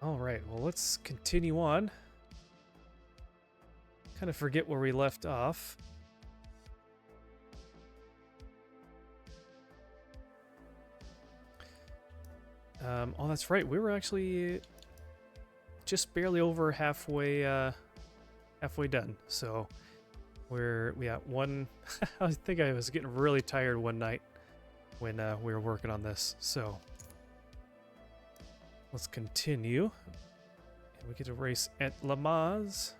All right, well, let's continue on. Kind of forget where we left off. Oh, that's right. We were actually just barely over halfway done. So we got one. I think I was getting really tired one night when we were working on this. So let's continue. And we get to race at Le Mans.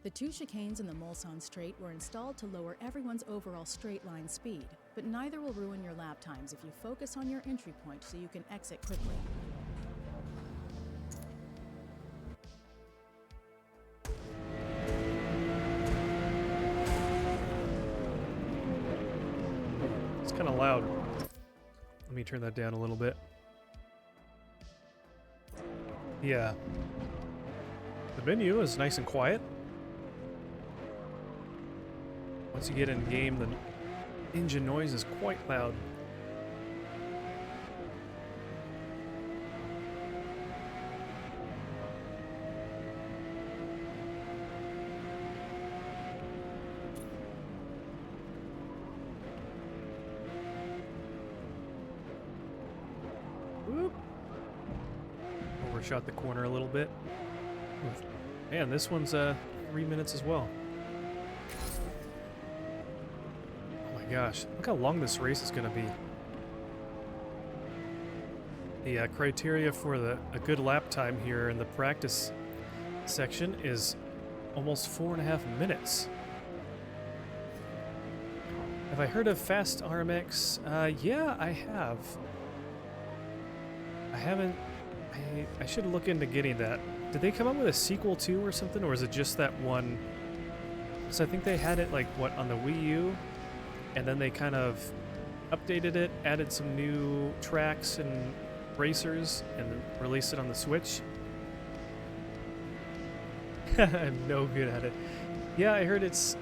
The two chicanes in the Mulsanne Straight were installed to lower everyone's overall straight line speed, but neither will ruin your lap times if you focus on your entry point so you can exit quickly. It's kind of loud. Let me turn that down a little bit. Yeah. The menu is nice and quiet. Once you get in game, the engine noise is quite loud. Whoop. Overshot the corner a little bit. Man, this one's 3 minutes as well. Gosh, look how long this race is going to be. The criteria for a good lap time here in the practice section is almost 4.5 minutes. Have I heard of Fast RMX? Yeah, I have. I haven't. I should look into getting that. Did they come up with a sequel too or something, or is it just that one? So I think they had it like what on the Wii U. And then they kind of updated it, added some new tracks and racers, and released it on the Switch. I'm no good at it. Yeah, I heard it's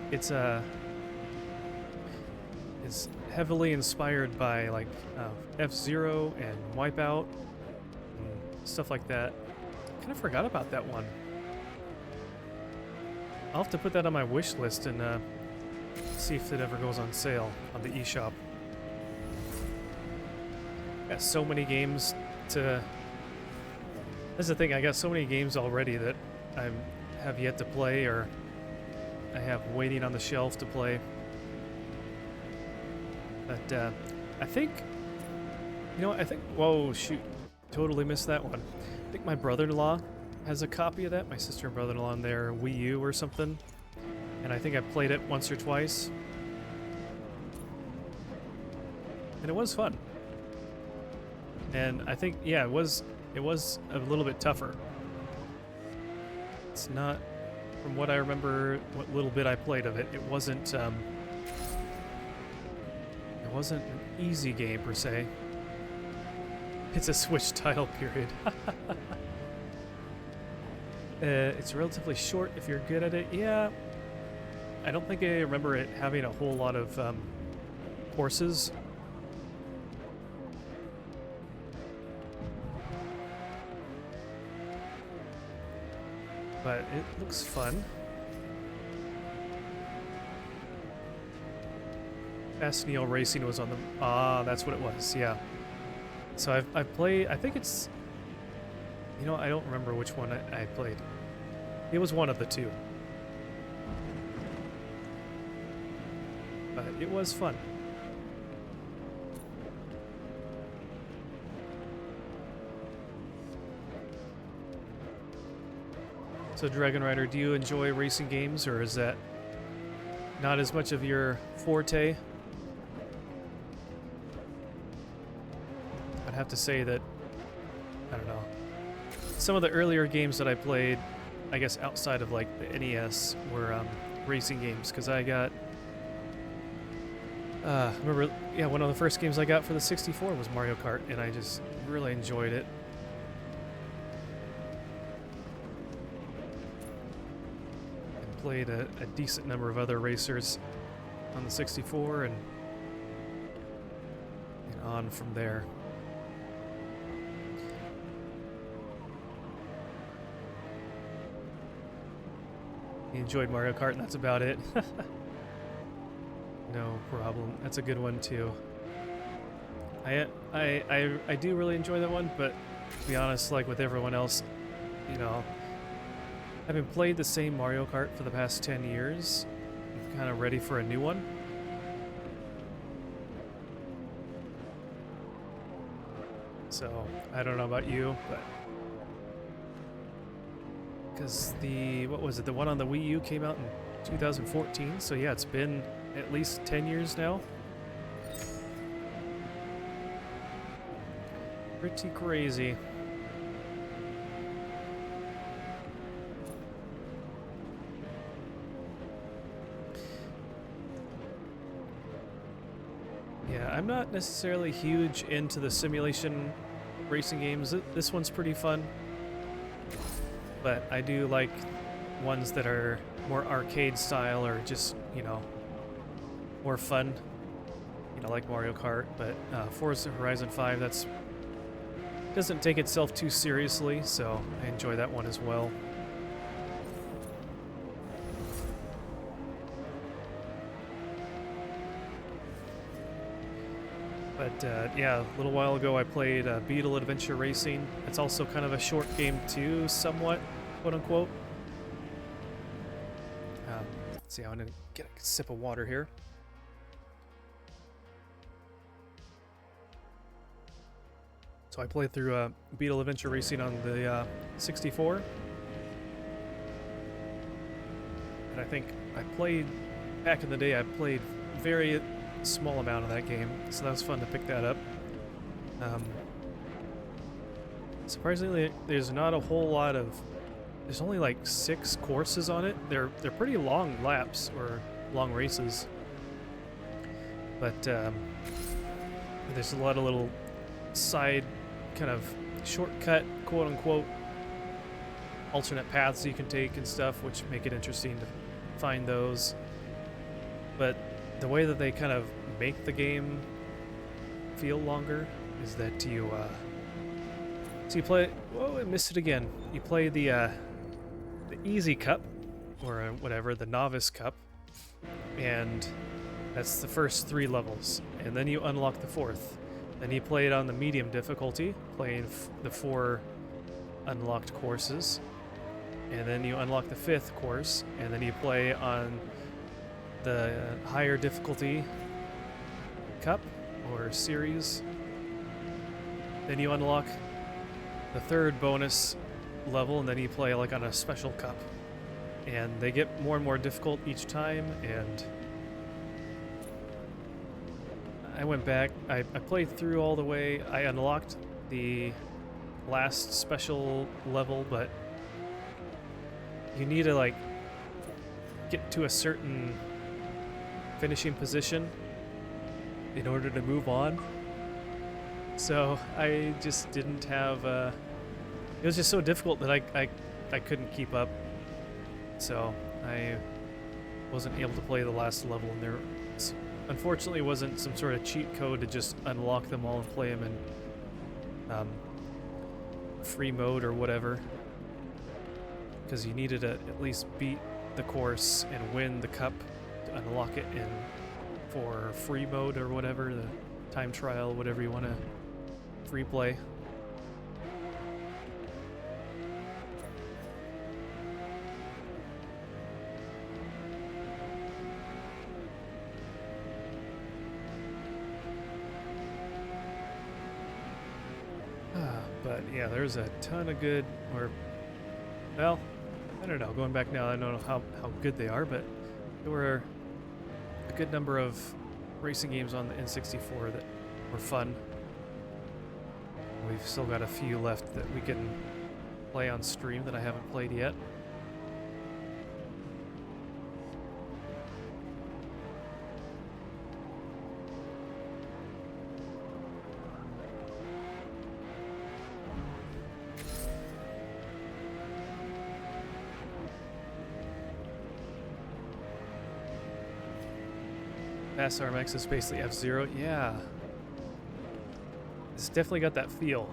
heavily inspired by like F-Zero and Wipeout and stuff like that. Kind of forgot about that one. I'll have to put that on my wish list and see if it ever goes on sale on the eShop. Got so many games to... That's the thing, I got so many games already that I have yet to play or I have waiting on the shelf to play. But I think... You know what, I think... Whoa, shoot. Totally missed that one. I think my brother-in-law has a copy of that. My sister and brother-in-law on their Wii U or something. And I think I played it once or twice. And it was fun. And I think, yeah, it was a little bit tougher. It's not, from what I remember, what little bit I played of it, it wasn't an easy game per se. It's a Switch title period. It's relatively short if you're good at it. Yeah. I don't think I remember it having a whole lot of horses. But it looks fun. Fast Neo Racing was on the... Ah, that's what it was, yeah. So I've played... I think it's... You know, I don't remember which one I played. It was one of the two. But it was fun. So Dragon Rider, do you enjoy racing games, or is that not as much of your forte? I'd have to say that, I don't know. Some of the earlier games that I played I guess outside of like the NES were racing games, because I got remember, yeah, one of the first games I got for the 64 was Mario Kart, and I just really enjoyed it. And played a decent number of other racers on the 64 and on from there. I enjoyed Mario Kart, and that's about it. No problem. That's a good one too. I do really enjoy that one, but to be honest, like with everyone else, you know, I haven't played the same Mario Kart for the past 10 years. I'm kind of ready for a new one. So, I don't know about you, but because what was it, the one on the Wii U came out in 2014, so yeah, it's been at least 10 years now. Pretty crazy. Yeah, I'm not necessarily huge into the simulation racing games. This one's pretty fun. But I do like ones that are more arcade style or just, you know, more fun. You know, like Mario Kart. But Forza Horizon 5, doesn't take itself too seriously, so I enjoy that one as well. But yeah, a little while ago I played Beetle Adventure Racing. It's also kind of a short game too, somewhat, quote unquote. Let's see, I'm gonna get a sip of water here. So I played through Beetle Adventure Racing on the 64. And I think back in the day, I played very small amount of that game, so that was fun to pick that up. Surprisingly, there's not a whole lot of... There's only like 6 courses on it. They're pretty long laps, or long races. But there's a lot of little side kind of shortcut, quote-unquote, alternate paths you can take and stuff, which make it interesting to find those. But the way that they kind of make the game feel longer is that you play... Whoa, I missed it again. You play the Easy Cup, or whatever, the Novice Cup, and that's the first 3 levels, and then you unlock the 4th. Then you play it on the medium difficulty, playing the 4 unlocked courses, and then you unlock the 5th course, and then you play on the higher difficulty cup or series. Then you unlock the 3rd bonus level, and then you play like on a special cup. And they get more and more difficult each time, and I went back, I played through all the way. I unlocked the last special level, but you need to like get to a certain finishing position in order to move on. So I just didn't have it was just so difficult that I couldn't keep up. So I wasn't able to play the last level, and there unfortunately wasn't some sort of cheat code to just unlock them all and play them in free mode or whatever, because you needed to at least beat the course and win the cup to unlock it in for free mode or whatever, the time trial, whatever you want to free play. But yeah, there's a ton of good, or, well, I don't know, going back now, I don't know how good they are, but there were a good number of racing games on the N64 that were fun. We've still got a few left that we can play on stream that I haven't played yet. Fast RMX is basically F-Zero. Yeah. It's definitely got that feel.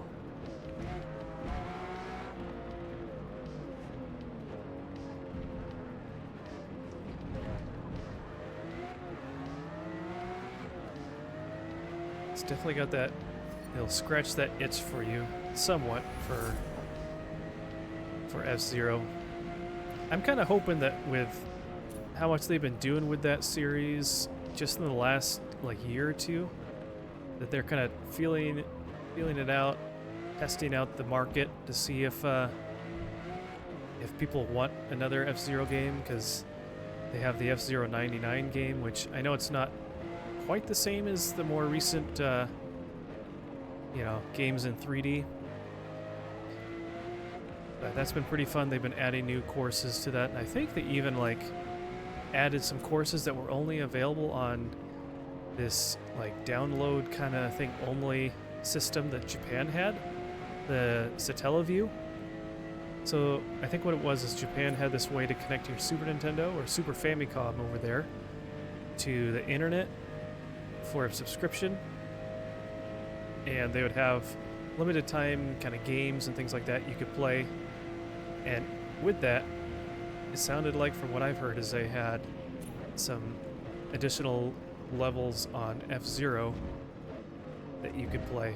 It's definitely got that, it'll scratch that itch for you somewhat for F-Zero. I'm kind of hoping that with how much they've been doing with that series just in the last like year or two, that they're kind of feeling it out, testing out the market to see if people want another F-Zero game, because they have the F-Zero 99 game, which I know it's not quite the same as the more recent games in 3D. But that's been pretty fun. They've been adding new courses to that, and I think they even like added some courses that were only available on this like download kind of thing only system that Japan had, the Satellaview. So I think what it was is Japan had this way to connect your Super Nintendo or Super Famicom over there to the internet for a subscription, and they would have limited time kind of games and things like that you could play. And with that, it sounded like, from what I've heard, is they had some additional levels on F-Zero that you could play.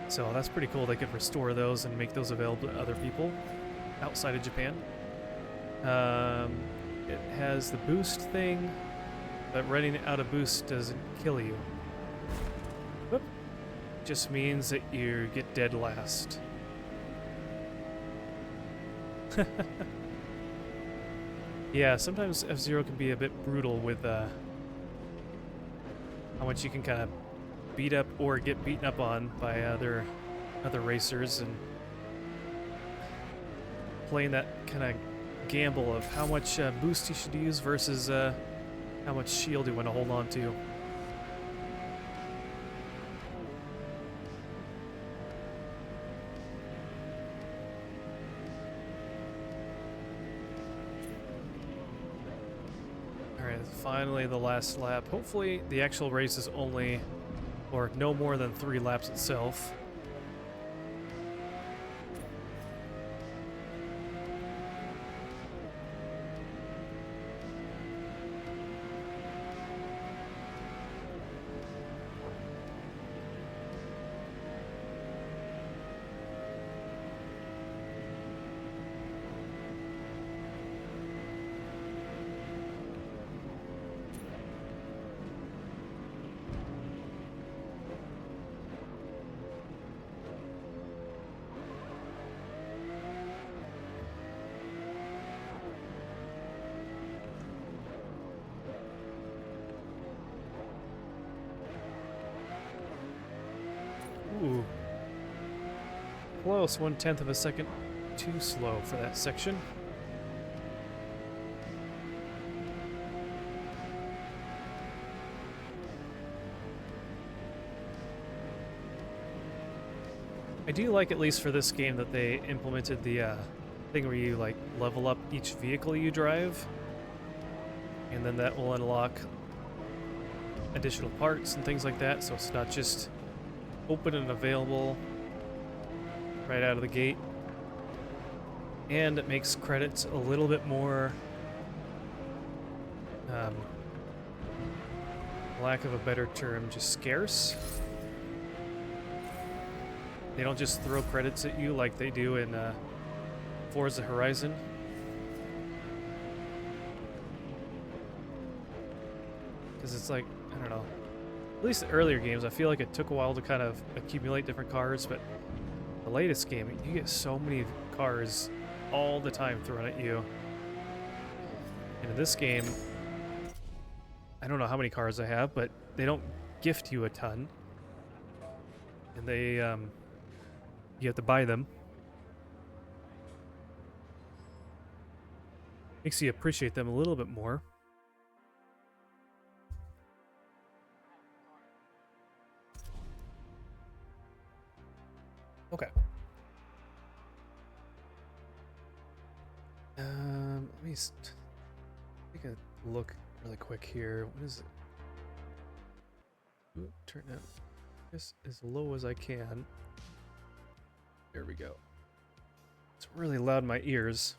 So that's pretty cool. They could restore those and make those available to other people outside of Japan. It has the boost thing, but running out of boost doesn't kill you. Whoop. Just means that you get dead last. Yeah, sometimes F-Zero can be a bit brutal with how much you can kind of beat up or get beaten up on by other racers, and playing that kind of gamble of how much boost you should use versus how much shield you want to hold on to. Alright, finally the last lap. Hopefully the actual race is only, or no more than 3 laps itself. Ooh. Close, 1/10 of a second too slow for that section. I do like, at least for this game, that they implemented the thing where you like level up each vehicle you drive, and then that will unlock additional parts and things like that, so it's not just open and available right out of the gate. And it makes credits a little bit more, lack of a better term, just scarce. They don't just throw credits at you like they do in Forza Horizon. Because it's like, I don't know, at least the earlier games, I feel like it took a while to kind of accumulate different cars, but the latest game, you get so many cars all the time thrown at you. And in this game, I don't know how many cars I have, but they don't gift you a ton. And they, you have to buy them. Makes you appreciate them a little bit more. Okay. Let me. I think look really quick here. What is it? Ooh, turn it just as low as I can. There we go. It's really loud in my ears.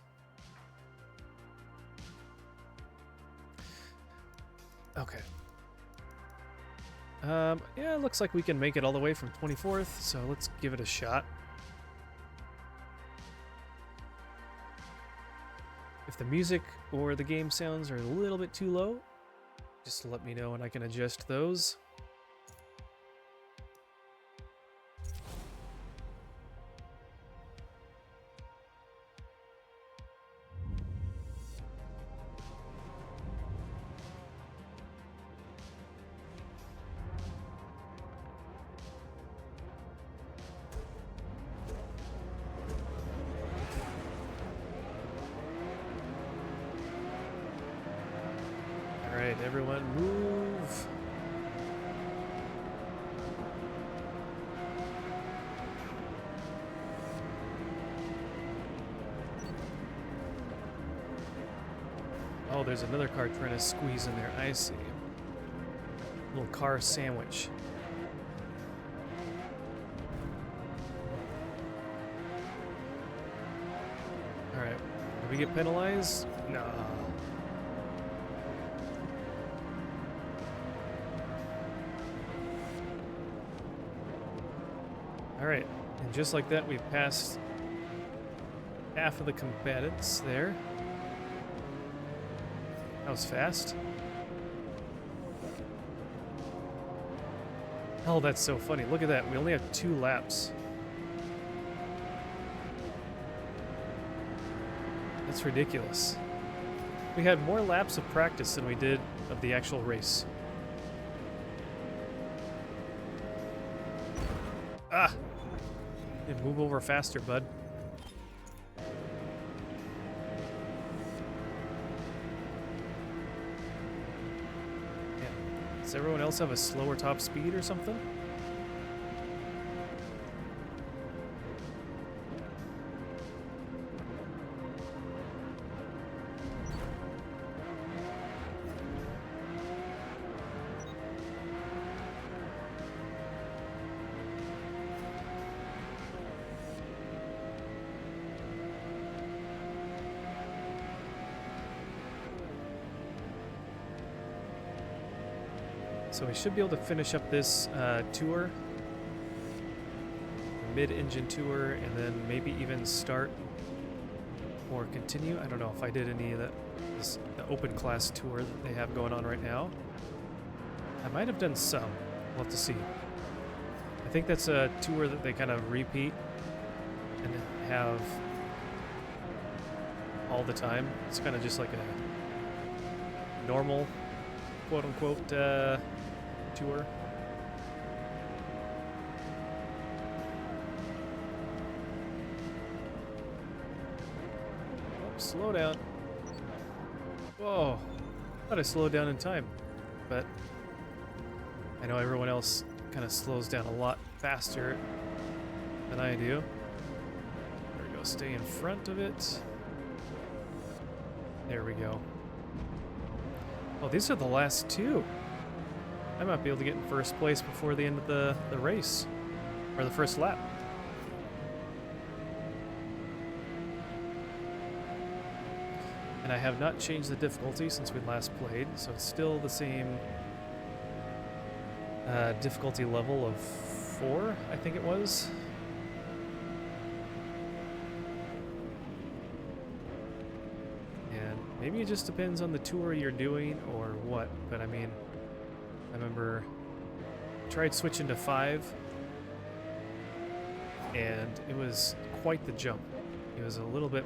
Okay. Yeah, it looks like we can make it all the way from 24th, so let's give it a shot. If the music or the game sounds are a little bit too low, just let me know and I can adjust those. Alright, everyone move. Oh, there's another car trying to squeeze in there. I see. Little car sandwich. Alright. Did we get penalized? No. Alright, and just like that, we've passed half of the combatants there. That was fast. Oh, that's so funny. Look at that. We only have 2 laps. That's ridiculous. We had more laps of practice than we did of the actual race. Ah! Yeah, move over faster, bud. Yeah. Does everyone else have a slower top speed or something? So we should be able to finish up this tour, mid-engine tour, and then maybe even start or continue. I don't know if I did any of the open class tour that they have going on right now. I might have done some. We'll have to see. I think that's a tour that they kind of repeat and have all the time. It's kind of just like a normal, quote-unquote, tour. Oh, slow down. Whoa. I thought I slowed down in time, but I know everyone else kind of slows down a lot faster than I do. There we go. Stay in front of it. There we go. Oh, these are the last 2. I might be able to get in first place before the end of the race, or the first lap. And I have not changed the difficulty since we last played, so it's still the same difficulty level of 4, I think it was. And maybe it just depends on the tour you're doing or what, but I mean, I remember I tried switching to 5, and it was quite the jump. It was a little bit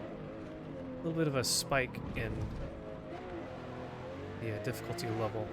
of a spike in the difficulty level.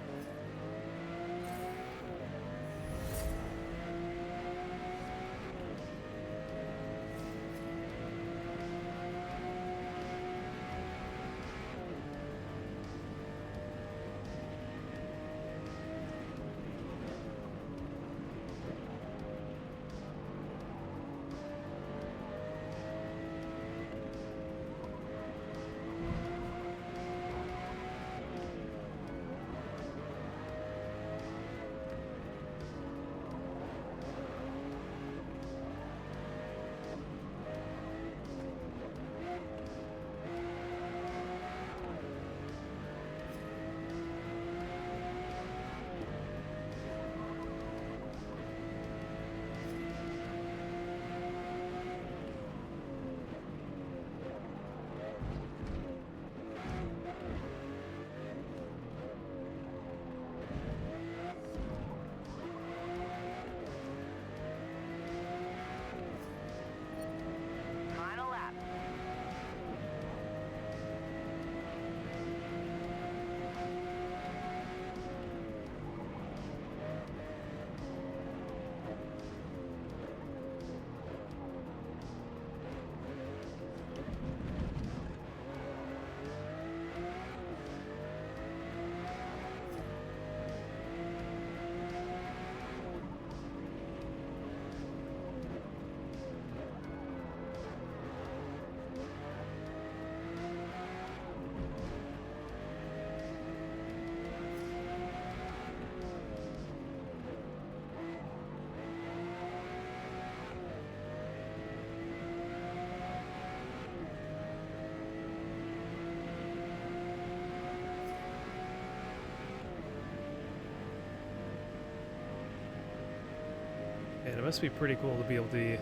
must be pretty cool to be able to be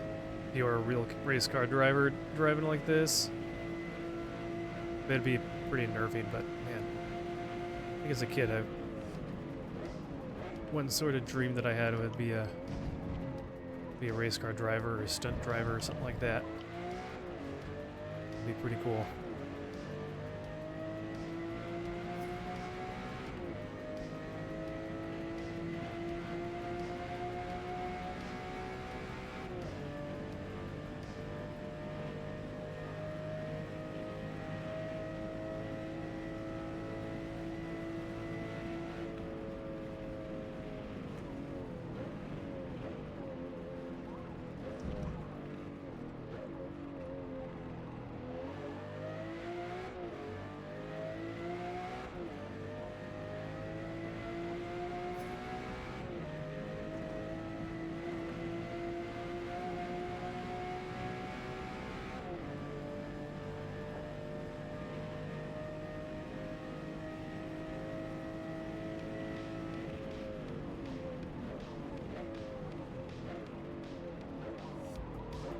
you're a real race car driver driving like this. It'd be pretty nerving, but man, I think as a kid, one sort of dream that I had would be a race car driver or a stunt driver or something like that. It'd be pretty cool.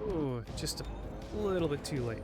Ooh, just a little bit too late.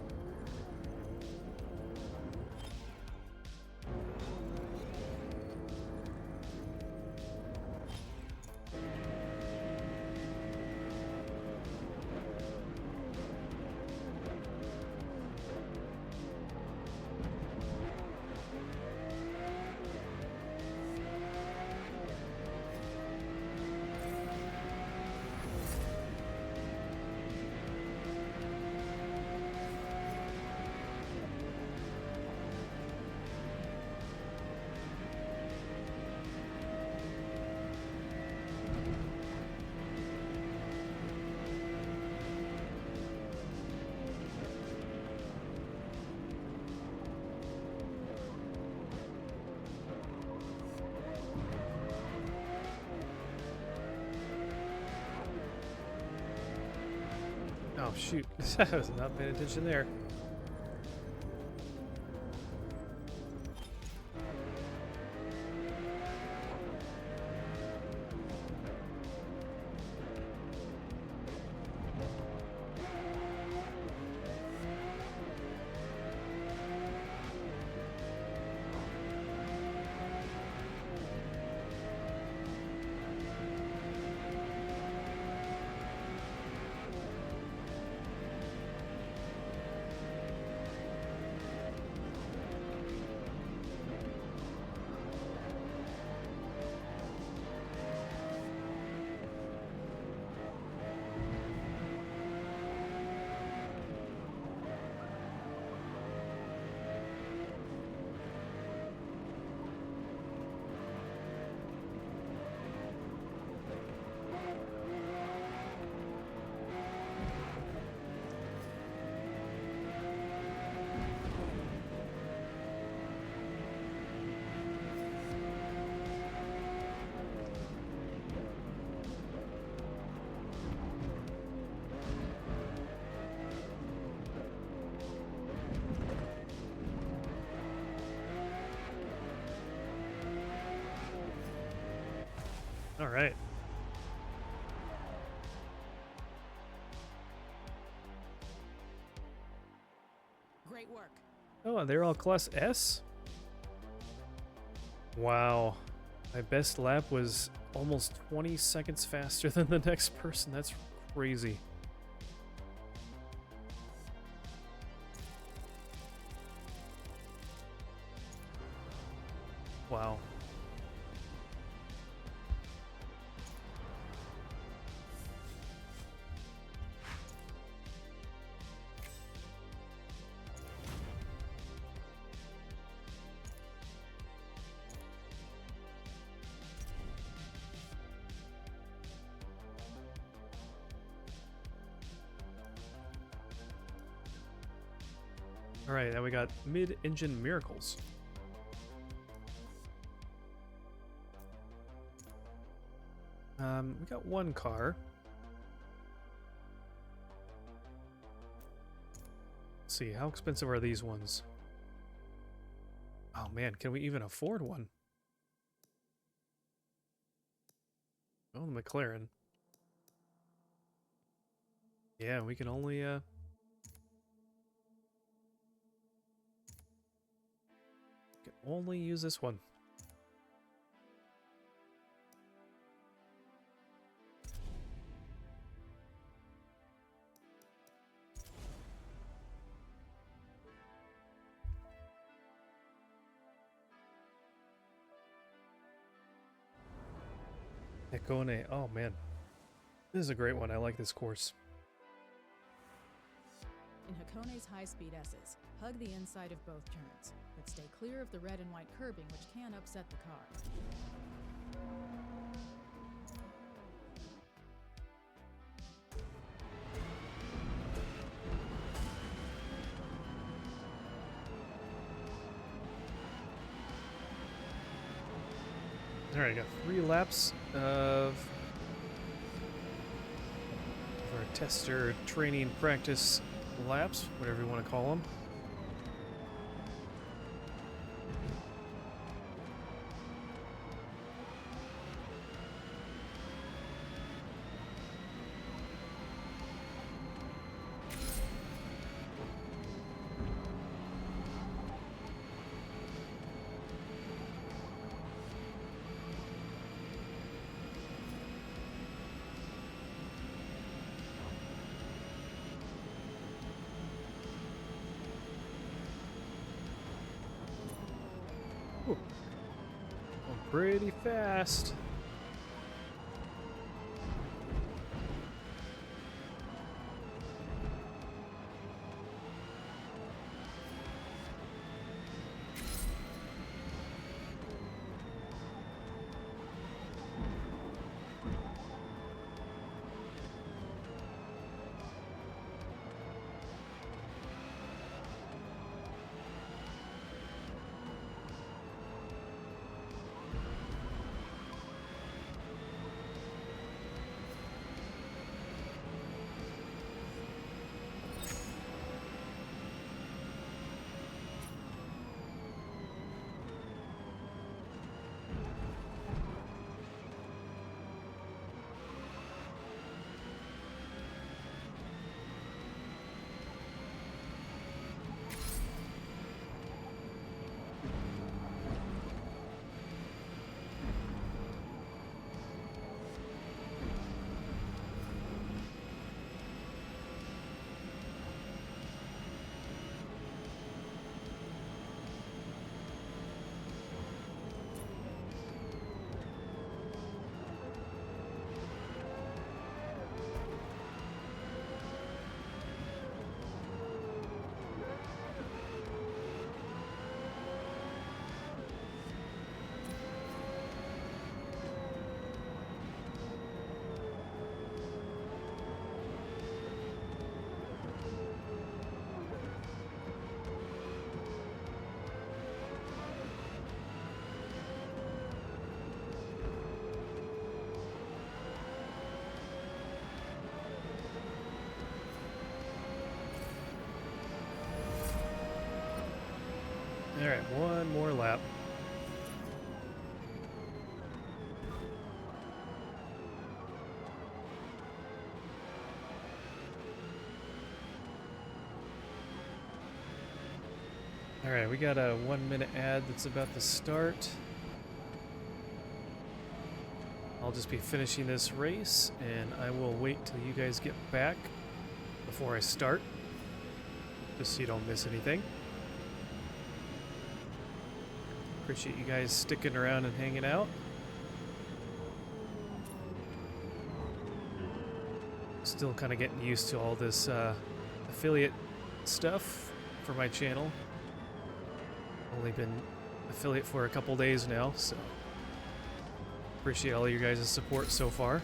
Oh shoot, I was not paying attention there. All right. Great work. Oh, they're all class S? Wow. My best lap was almost 20 seconds faster than the next person. That's crazy. Wow. All right, now we got mid-engine miracles. We got one car. Let's see, how expensive are these ones? Oh man, can we even afford one? Oh, the McLaren. Yeah, we can only use this one. Hakone, oh man. This is a great one. I like this course. In Hakone's high-speed S's, hug the inside of both turns, but stay clear of the red and white curbing, which can upset the car. Alright, got 3 laps of our tester training practice laps, whatever you want to call them. Ooh. Going pretty fast. Alright, one more lap. Alright, we got a 1-minute ad that's about to start. I'll just be finishing this race, and I will wait till you guys get back before I start, just so you don't miss anything. Appreciate you guys sticking around and hanging out. Still kind of getting used to all this affiliate stuff for my channel. Only been affiliate for a couple days now, so appreciate all you guys' support so far.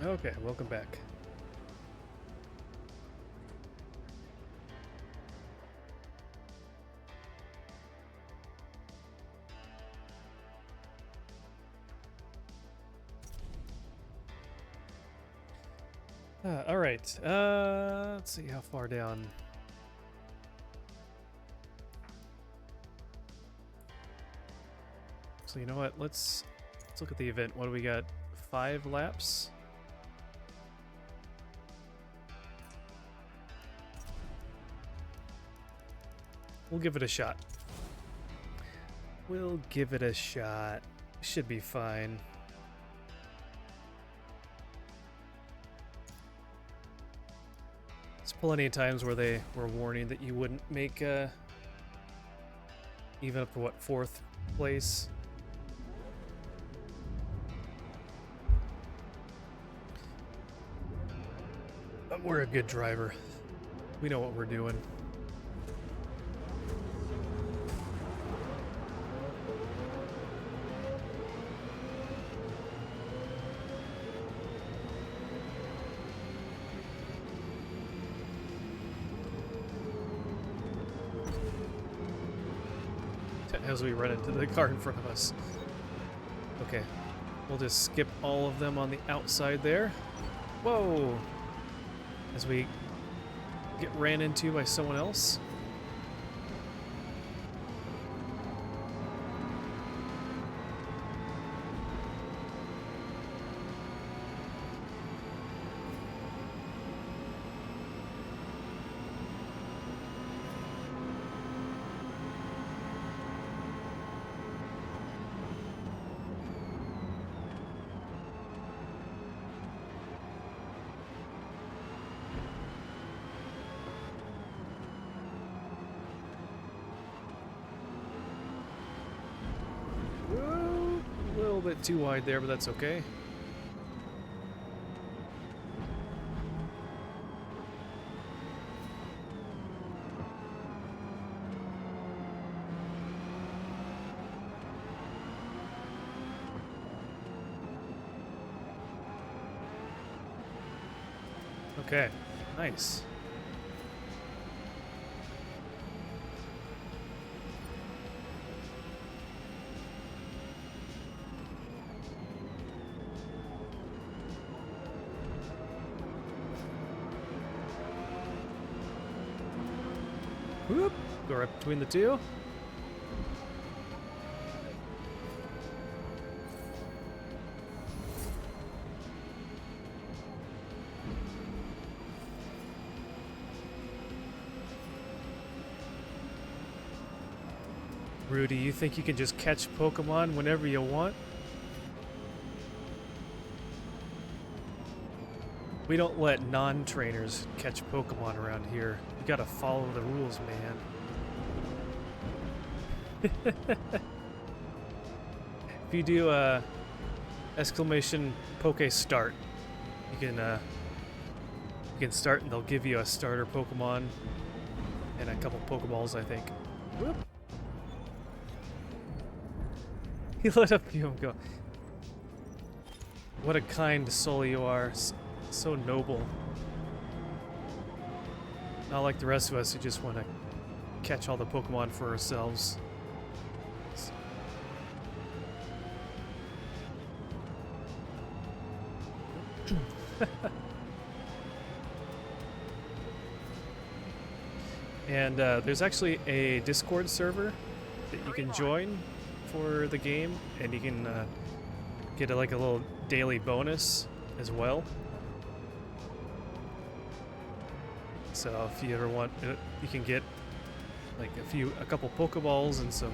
Okay, welcome back. All right. Let's see how far down. So you know what? Let's look at the event. What do we got? 5 laps. We'll give it a shot. We'll give it a shot. Should be fine. There's plenty of times where they were warning that you wouldn't make even up to what, 4th place. But we're a good driver. We know what we're doing. As we run into the car in front of us. Okay, we'll just skip all of them on the outside there. Whoa! As we get ran into by someone else. A little bit too wide there, but that's okay. Okay, nice. Whoop, go right between the two. Rudy, you think you can just catch Pokemon whenever you want? We don't let non-trainers catch Pokemon around here. You gotta follow the rules, man. If you do exclamation Poke Start, you can start and they'll give you a starter Pokemon and a couple Pokeballs, I think. Whoop. He let up you and go. What a kind soul you are. So noble. Not like the rest of us who just want to catch all the Pokemon for ourselves. And there's actually a Discord server that you can join for the game, and you can get like a little daily bonus as well. So if you ever want, you can get like a couple Pokeballs and some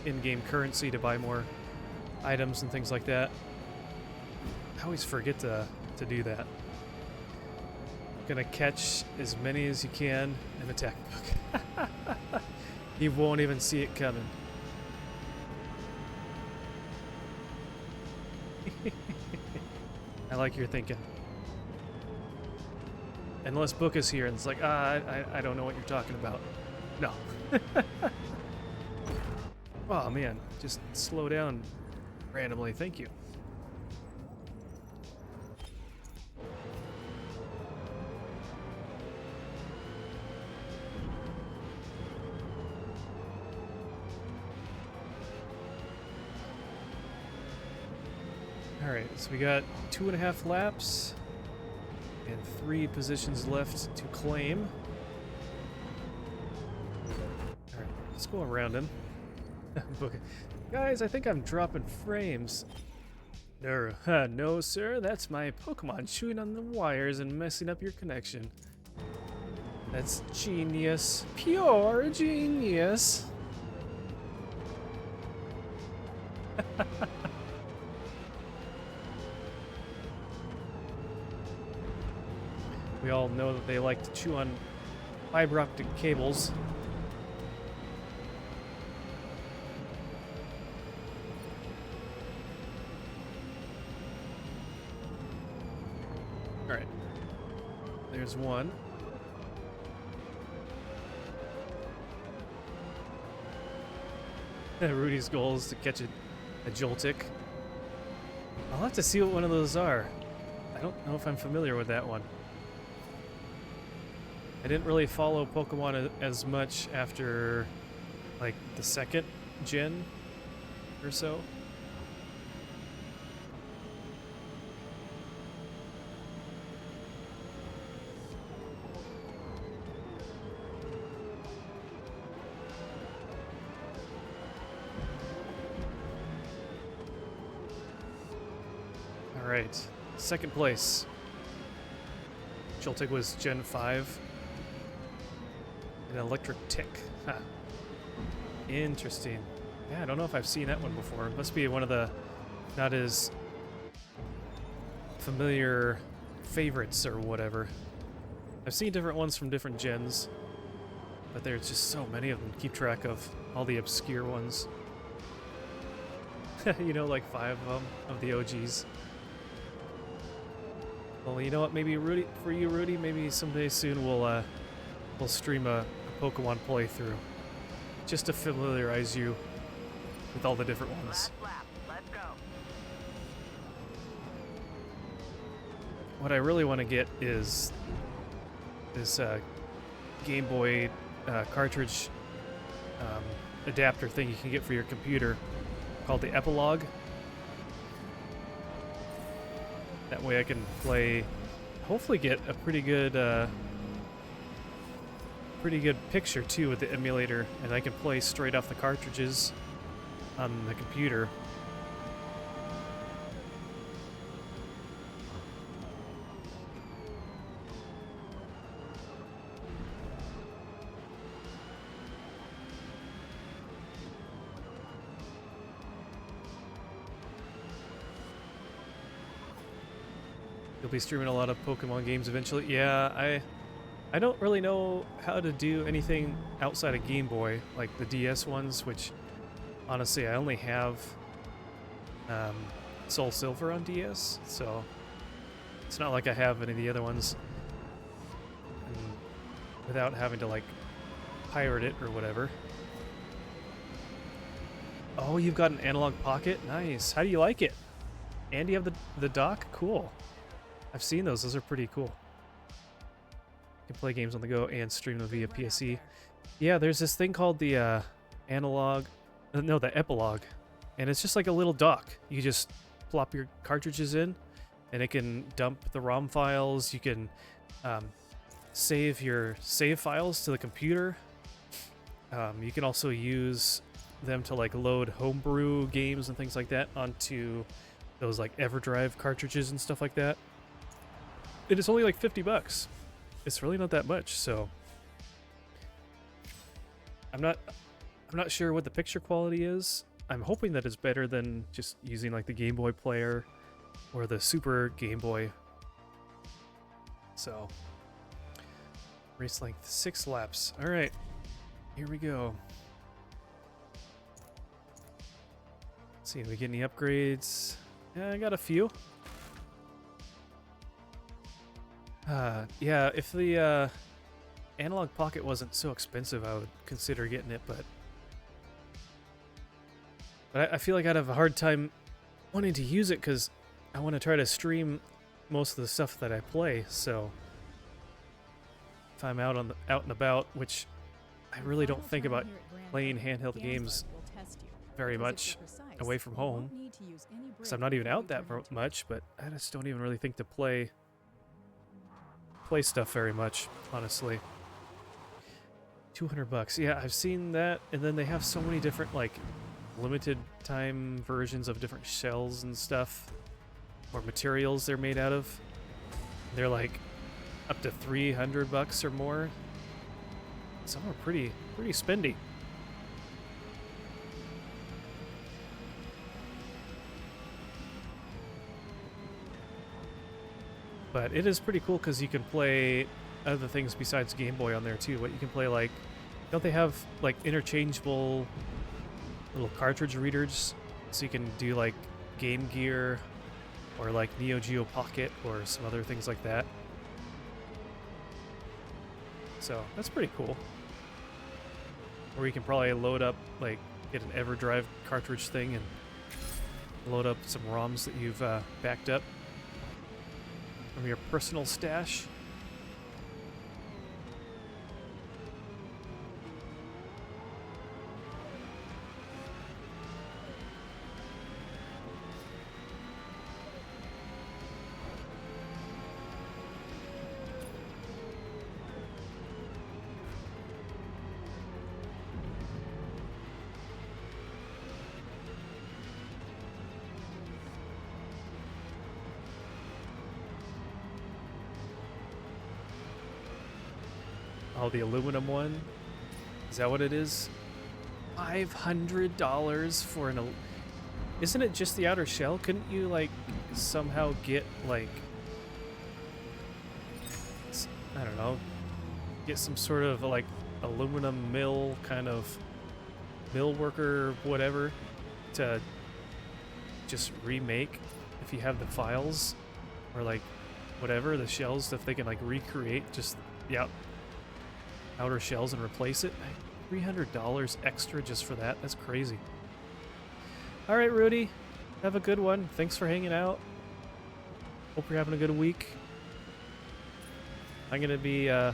in-game currency to buy more items and things like that. I always forget to do that. Gonna catch as many as you can and attack. You won't even see it coming. I like your thinking. Unless Book is here and it's like, I don't know what you're talking about. No. Oh man, just slow down randomly, thank you. Alright, so we got 2.5 laps and 3 positions left to claim. Alright, let's go around him. Guys, I think I'm dropping frames. No, sir, that's my Pokemon chewing on the wires and messing up your connection. That's genius. Pure genius. We all know that they like to chew on fiber optic cables. Alright. There's one. Rudy's goal is to catch a Joltik. I'll have to see what one of those are. I don't know if I'm familiar with that one. I didn't really follow Pokemon as much after, like, the second gen or so. All right, second place. Joltik was Gen 5. An electric tick. Huh. Interesting. Yeah, I don't know if I've seen that one before. It must be one of the not as familiar favorites or whatever. I've seen different ones from different gens, but there's just so many of them to keep track of. All the obscure ones. You know, like 5 of them, of the OGs. Well, you know what? Maybe Rudy, for you, Rudy, maybe someday soon we'll stream a Pokemon playthrough, just to familiarize you with all the different ones. Last lap. Let's go. What I really want to get is this Game Boy cartridge adapter thing you can get for your computer called the Epilogue. That way I can play, hopefully get a pretty good picture too with the emulator, and I can play straight off the cartridges on the computer. You'll be streaming a lot of Pokemon games eventually. Yeah, I don't really know how to do anything outside of Game Boy, like the DS ones, which honestly I only have Soul Silver on DS, so it's not like I have any of the other ones and without having to like pirate it or whatever. Oh, you've got an analog pocket? Nice. How do you like it? And you have the dock? Cool. I've seen those. Those are pretty cool. You can play games on the go and stream them via PSE. Yeah, there's this thing called the the Epilogue, and it's just like a little dock. You just plop your cartridges in, and it can dump the ROM files. You can save your save files to the computer. You can also use them to like load homebrew games and things like that onto those like EverDrive cartridges and stuff like that. It is only like $50. It's really not that much, so I'm not sure what the picture quality is. I'm hoping that it's better than just using like the Game Boy player or the Super Game Boy. So race length 6 laps. All right, here we go. Let's see, do we get any upgrades? Yeah, I got a few. Yeah, if the analog pocket wasn't so expensive, I would consider getting it, but I feel like I'd have a hard time wanting to use it because I want to try to stream most of the stuff that I play. So if I'm out and about, which I really don't think about playing handheld games very Because if much you're precise, away from you won't home. need to use any Because I'm brake not even before out you that turn into it. much, but I just don't even really think to play stuff very much, honestly. $200. Yeah, I've seen that, and then they have so many different like limited time versions of different shells and stuff, or materials they're made out of. They're like up to $300 or more. Some are pretty spendy. But it is pretty cool because you can play other things besides Game Boy on there too. What you can play, like, don't they have like interchangeable little cartridge readers, so you can do like Game Gear or like Neo Geo Pocket or some other things like that. So that's pretty cool. Or you can probably load up, like, get an EverDrive cartridge thing and load up some ROMs that you've backed up from your personal stash. Oh, the aluminum one? Is that what it is? $500 for an... Isn't it just the outer shell? Couldn't you, like, somehow get, like... I don't know. Get some sort of, like, aluminum mill kind of mill worker, whatever, to just remake if you have the files? Or, like, whatever, the shells, if they can, like, recreate just... Yep. Outer shells and replace it. $300 extra just for that. That's crazy. All right, Rudy. Have a good one. Thanks for hanging out. Hope you're having a good week. I'm gonna be I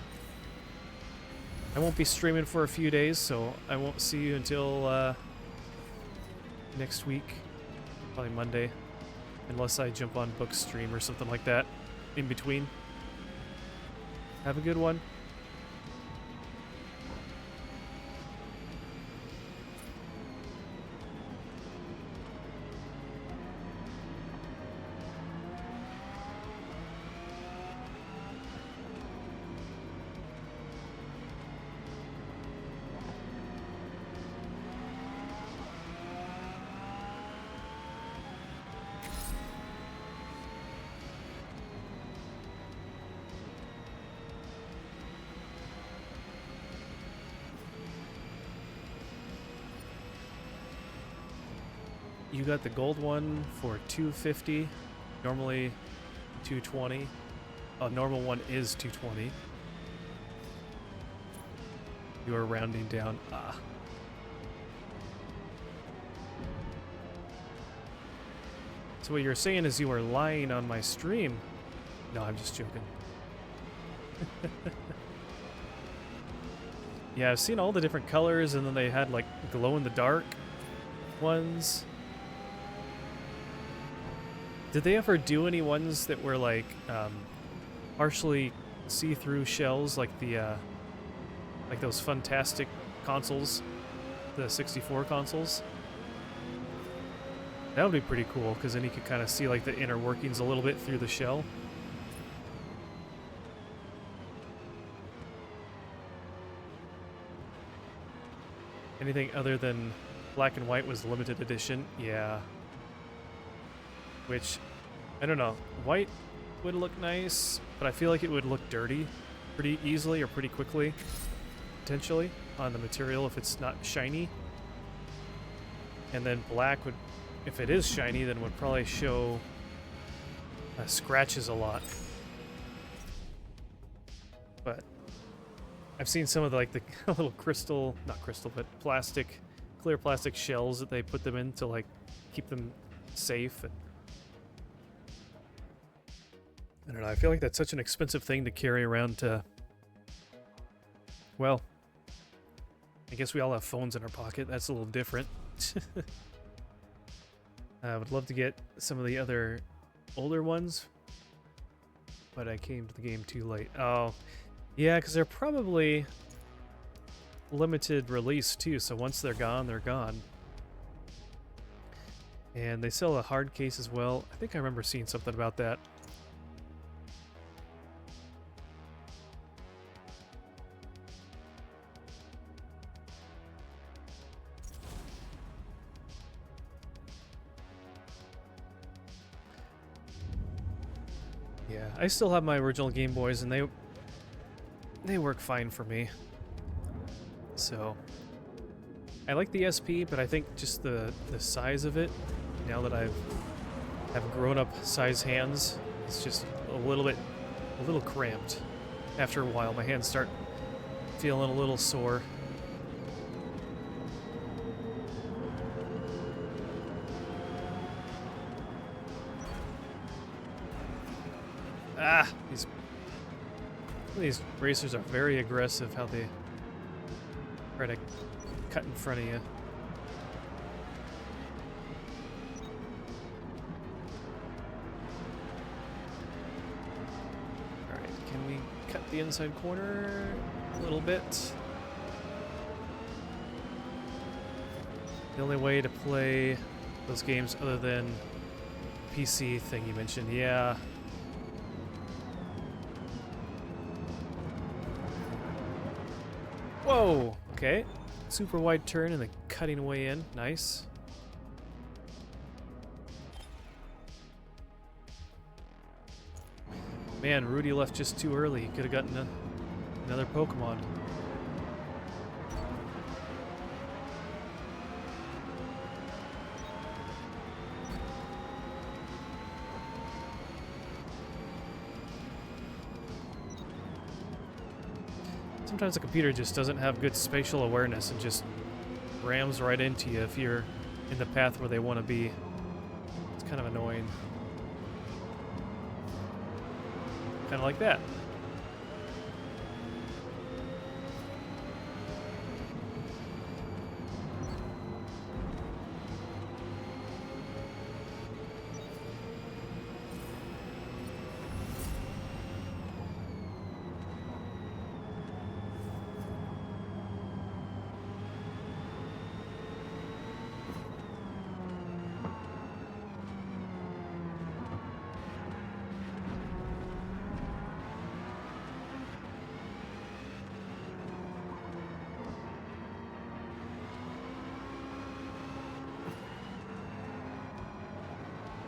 won't be streaming for a few days, so I won't see you until next week, probably Monday, unless I jump on Bookstream or something like that in between. Have a good one. You got the gold one for $250, normally $220. A normal one is $220. You are rounding down. Ah. So what you're saying is you were lying on my stream. No, I'm just joking. Yeah, I've seen all the different colors, and then they had like glow-in-the-dark ones. Did they ever do any ones that were like partially see-through shells, like the like those fantastic consoles, the 64 consoles? That would be pretty cool, because then you could kind of see like the inner workings a little bit through the shell. Anything other than black and white was limited edition, yeah. Which, I don't know, white would look nice, but I feel like it would look dirty pretty easily or pretty quickly, potentially, on the material if it's not shiny. And then black would, if it is shiny, then would probably show scratches a lot. But I've seen some of the, like the little crystal, not crystal, but plastic, clear plastic shells that they put them in to like keep them safe. And I don't know, I feel like that's such an expensive thing to carry around to, well, I guess we all have phones in our pocket. That's a little different. I would love to get some of the other older ones, but I came to the game too late. Oh, yeah, because they're probably limited release too, so once they're gone, they're gone. And they sell a hard case as well. I think I remember seeing something about that. Yeah, I still have my original Game Boys, and they work fine for me. So I like the SP, but I think just the size of it, now that have grown up size hands, it's just a little cramped. After a while, my hands start feeling a little sore. Ah, these racers are very aggressive. How they try to cut in front of you. Alright, can we cut the inside corner a little bit? The only way to play those games other than PC thing you mentioned, yeah. Whoa! Okay. Super wide turn and then cutting way in. Nice. Man, Rudy left just too early. He could have gotten another Pokemon. Sometimes the computer just doesn't have good spatial awareness and just rams right into you if you're in the path where they want to be. It's kind of annoying. Kind of like that.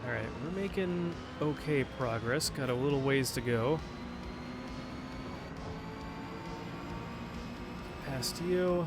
Alright, we're making okay progress. Got a little ways to go. Past you.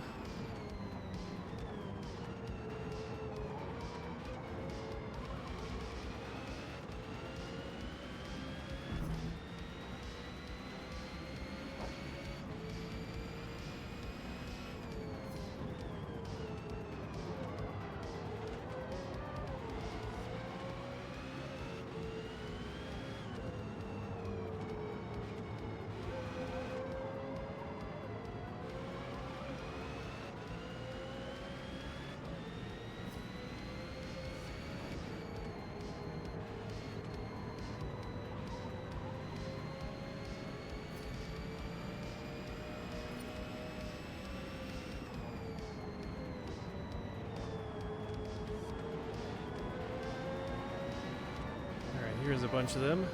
Here's a bunch of them.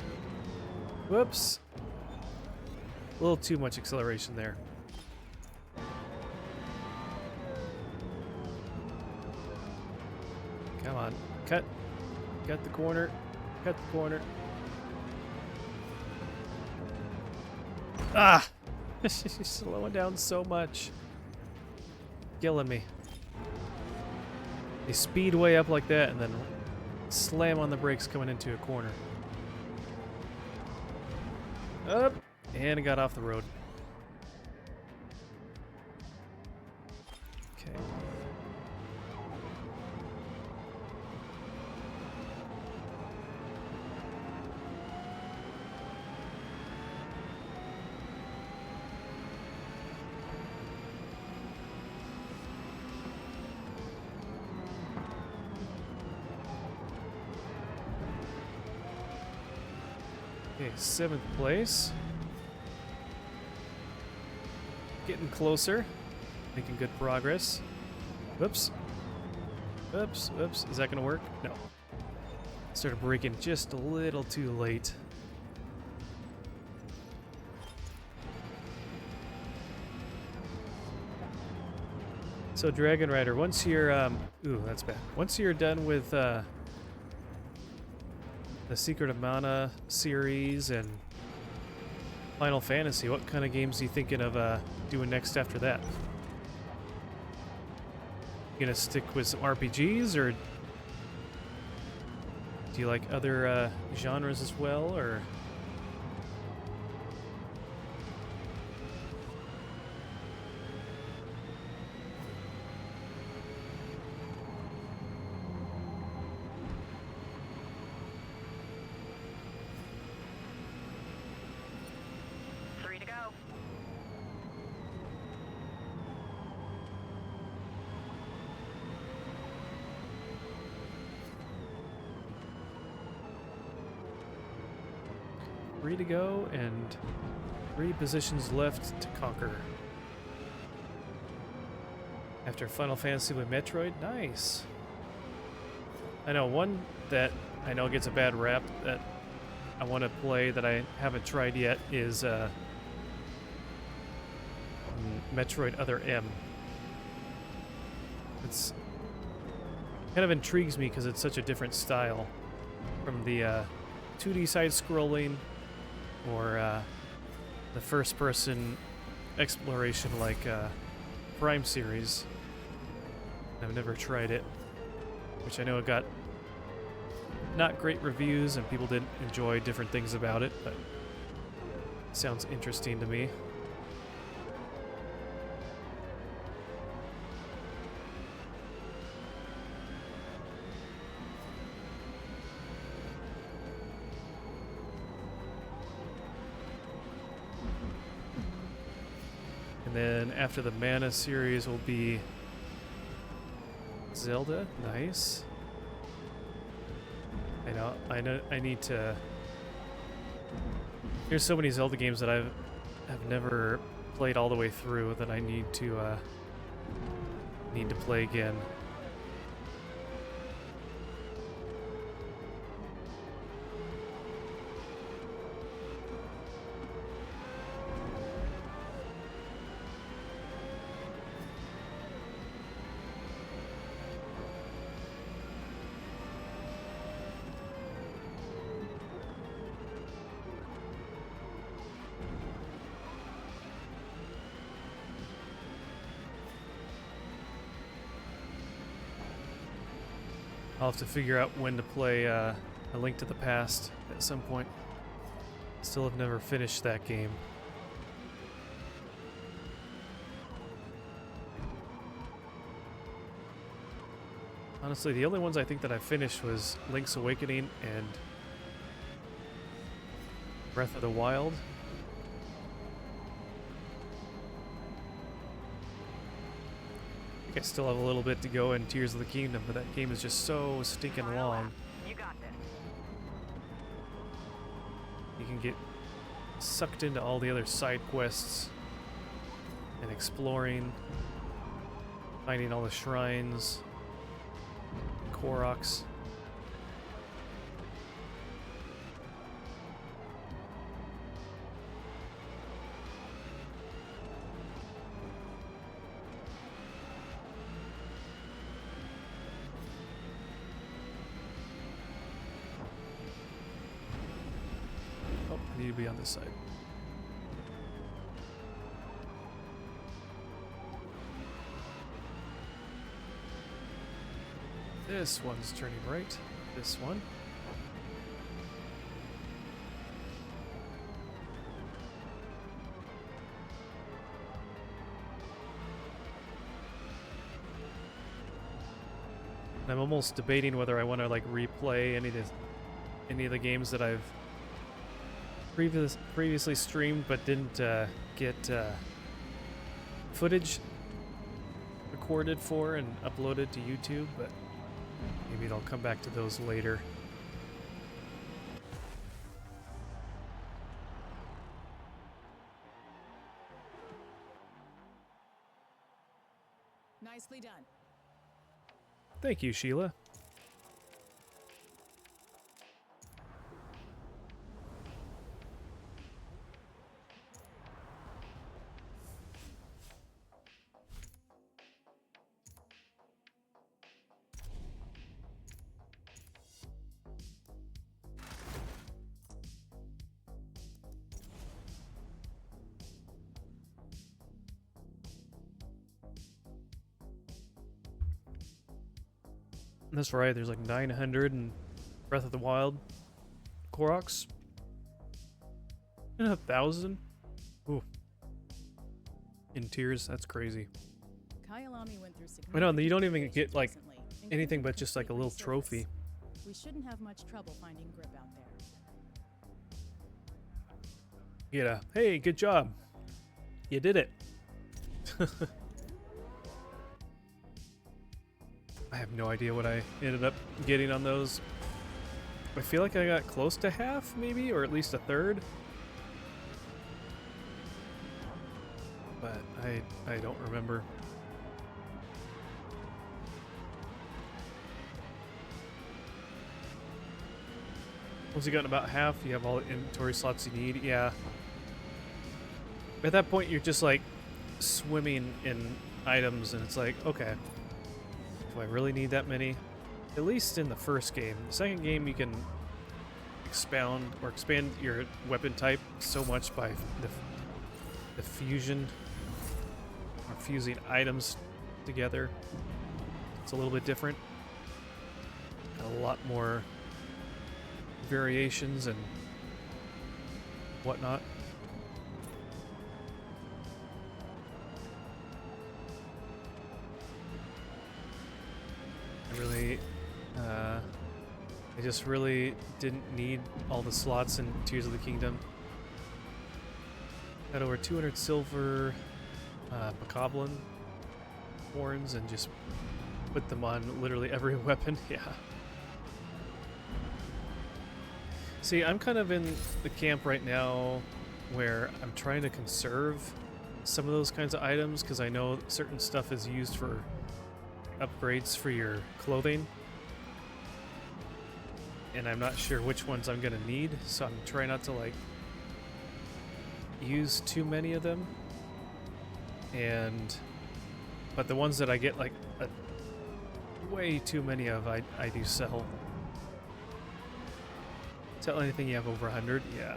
Whoops. A little too much acceleration there. Come on. Cut. Cut the corner. Cut the corner. Ah! She's slowing down so much. Killing me. They speed way up like that and then slam on the brakes coming into a corner. Up! And it got off the road. Okay. Okay, 7th place. Getting closer. Making good progress. Whoops. Oops, oops. Is that gonna work? No. Started braking just a little too late. So Dragon Rider, once you're ooh, that's bad. Once you're done with the Secret of Mana series and Final Fantasy, what kind of games are you thinking of doing next after that? You gonna stick with some RPGs, or do you like other genres as well, or? Three to go and 3 positions left to conquer. After Final Fantasy with Metroid, nice. I know one that I know gets a bad rap that I want to play that I haven't tried yet is Metroid Other M. It's kind of intrigues me because it's such a different style from the 2D side-scrolling or the first-person exploration like Prime series. I've never tried it, which I know it got not great reviews and people didn't enjoy different things about it, but it sounds interesting to me. And then after the Mana series will be Zelda. Nice. I know I need to. There's so many Zelda games that have never played all the way through that I need to play again. I'll have to figure out when to play A Link to the Past at some point. Still have never finished that game. Honestly, the only ones I think that I finished was Link's Awakening and Breath of the Wild. I think I still have a little bit to go in Tears of the Kingdom, but that game is just so stinking long. You got this. You can get sucked into all the other side quests and exploring, finding all the shrines, Koroks. Oh, I need to be on this side. This one's turning right. This one. I'm almost debating whether I want to like replay any of the games that I've previously streamed but didn't get footage recorded for and uploaded to YouTube, but maybe I'll come back to those later. Nicely done. Thank you, Sheila. That's right, there's like 900 in Breath of the Wild. Koroks. And 1,000? Ooh. In tears, that's crazy. Kyalami went through I know, and you don't even significant get like recently, anything including but just like a complete little resurface. trophy. We shouldn't have much trouble finding grip out there. Yeah. Hey, good job. You did it. I have no idea what I ended up getting on those. I feel like I got close to half, maybe, or at least a third. But I don't remember. Once you got about half, you have all the inventory slots you need. Yeah. At that point, you're just like swimming in items, and it's like, okay, do I really need that many? At least in the first game. The second game, you can expand your weapon type so much by the fusion or fusing items together. It's a little bit different. A lot more variations and whatnot. I just really didn't need all the slots in Tears of the Kingdom. Got over 200 silver Bokoblin horns and just put them on literally every weapon. Yeah. See, I'm kind of in the camp right now where I'm trying to conserve some of those kinds of items because I know certain stuff is used for upgrades for your clothing. And I'm not sure which ones I'm going to need, so I'm trying not to like use too many of them. But the ones that I get like way too many of, I do sell. Sell anything you have over 100, yeah.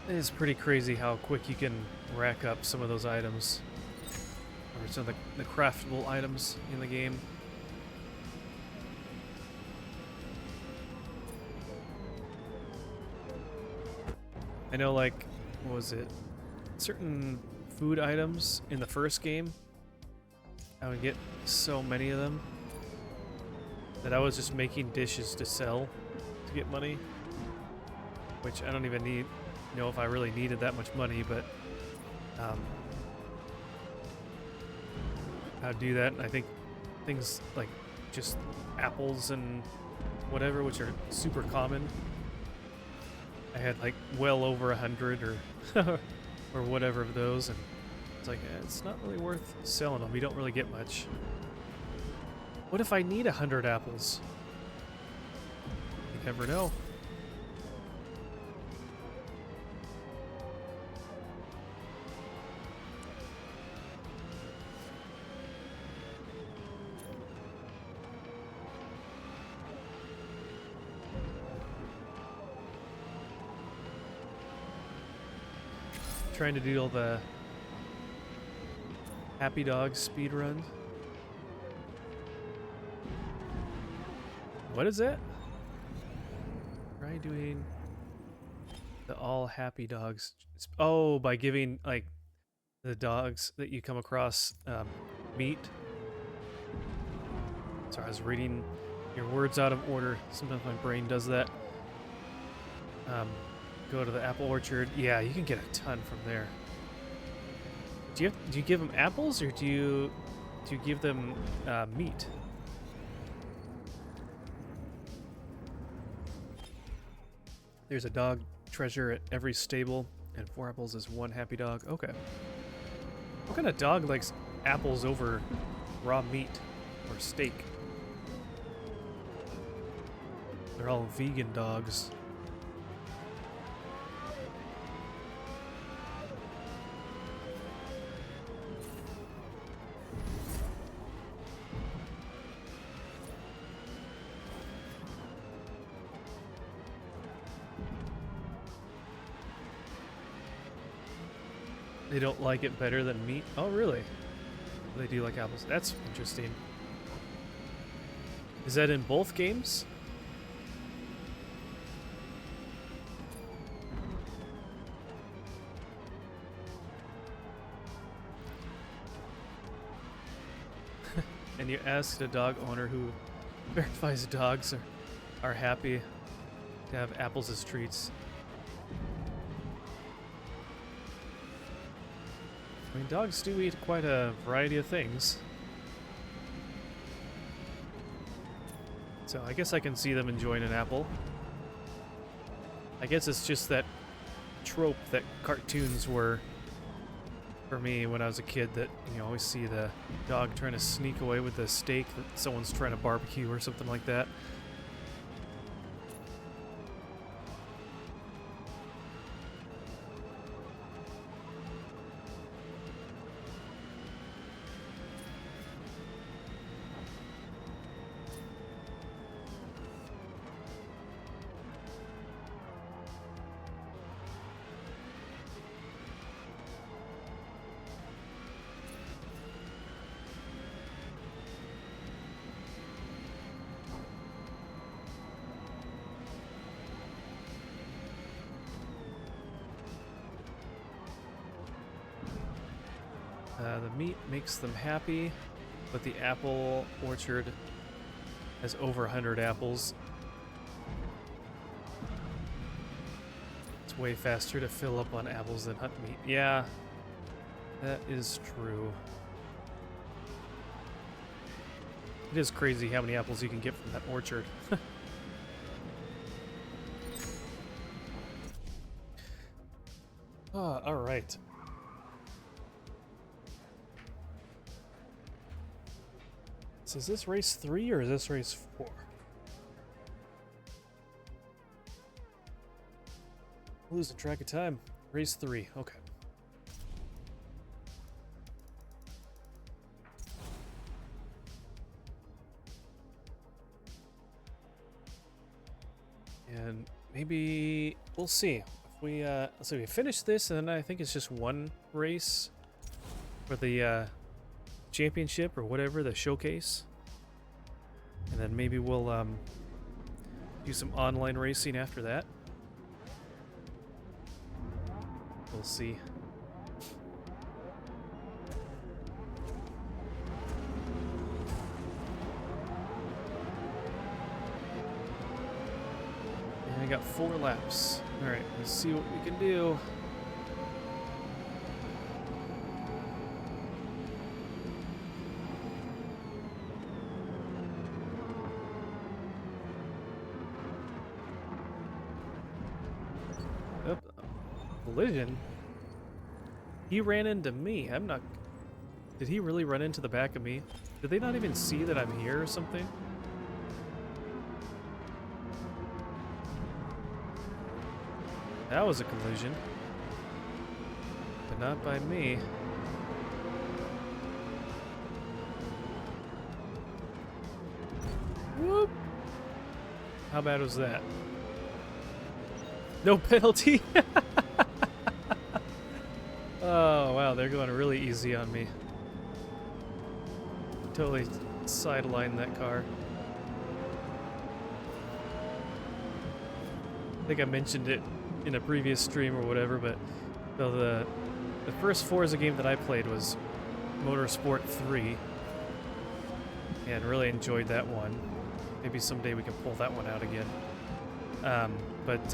It is pretty crazy how quick you can rack up some of those items. Or some of the craftable items in the game. I know, like, what was it? Certain food items in the first game, I would get so many of them that I was just making dishes to sell to get money. Which I don't even know if I really needed that much money, but I'd do that. And I think things like just apples and whatever, which are super common, I had like well over 100 or or whatever of those, and it's like it's not really worth selling them. You don't really get much. What if I need 100 apples? You never know. Trying to do all the Happy Dog speed run. What is that? Try doing the all Happy Dogs. Oh, by giving like the dogs that you come across meat. Sorry, I was reading your words out of order. Sometimes my brain does that. Go to the apple orchard. Yeah, you can get a ton from there. Do you give them apples, or do you to give them meat. There's a dog treasure at every stable, and 4 apples is 1 happy dog. Okay. What kind of dog likes apples over raw meat or steak? They're all vegan dogs. They don't like it better than meat? Oh, really? They do like apples. That's interesting. Is that in both games? And you asked a dog owner who verifies dogs are happy to have apples as treats. I mean, dogs do eat quite a variety of things. So I guess I can see them enjoying an apple. I guess it's just that trope that cartoons were for me when I was a kid, that you always see the dog trying to sneak away with the steak that someone's trying to barbecue or something like that. The meat makes them happy, but the apple orchard has over 100 apples. It's way faster to fill up on apples than hunt meat. Yeah, that is true. It is crazy how many apples you can get from that orchard. All right. So is this race 3 or is this race 4? Losing track of time. Race 3. Okay. And maybe we'll see. If we so we finish this, and then I think it's just one race for the championship or whatever, the showcase. And then maybe we'll do some online racing after that. We'll see. And I got 4 laps. Alright, let's see what we can do. Collision? He ran into me. I'm not... Did he really run into the back of me? Did they not even see that I'm here or something? That was a collision. But not by me. Whoop! How bad was that? No penalty? Oh, wow, they're going really easy on me. Totally sidelined that car. I think I mentioned it in a previous stream or whatever, but so the first Forza game that I played was Motorsport 3, and really enjoyed that one. Maybe someday we can pull that one out again. But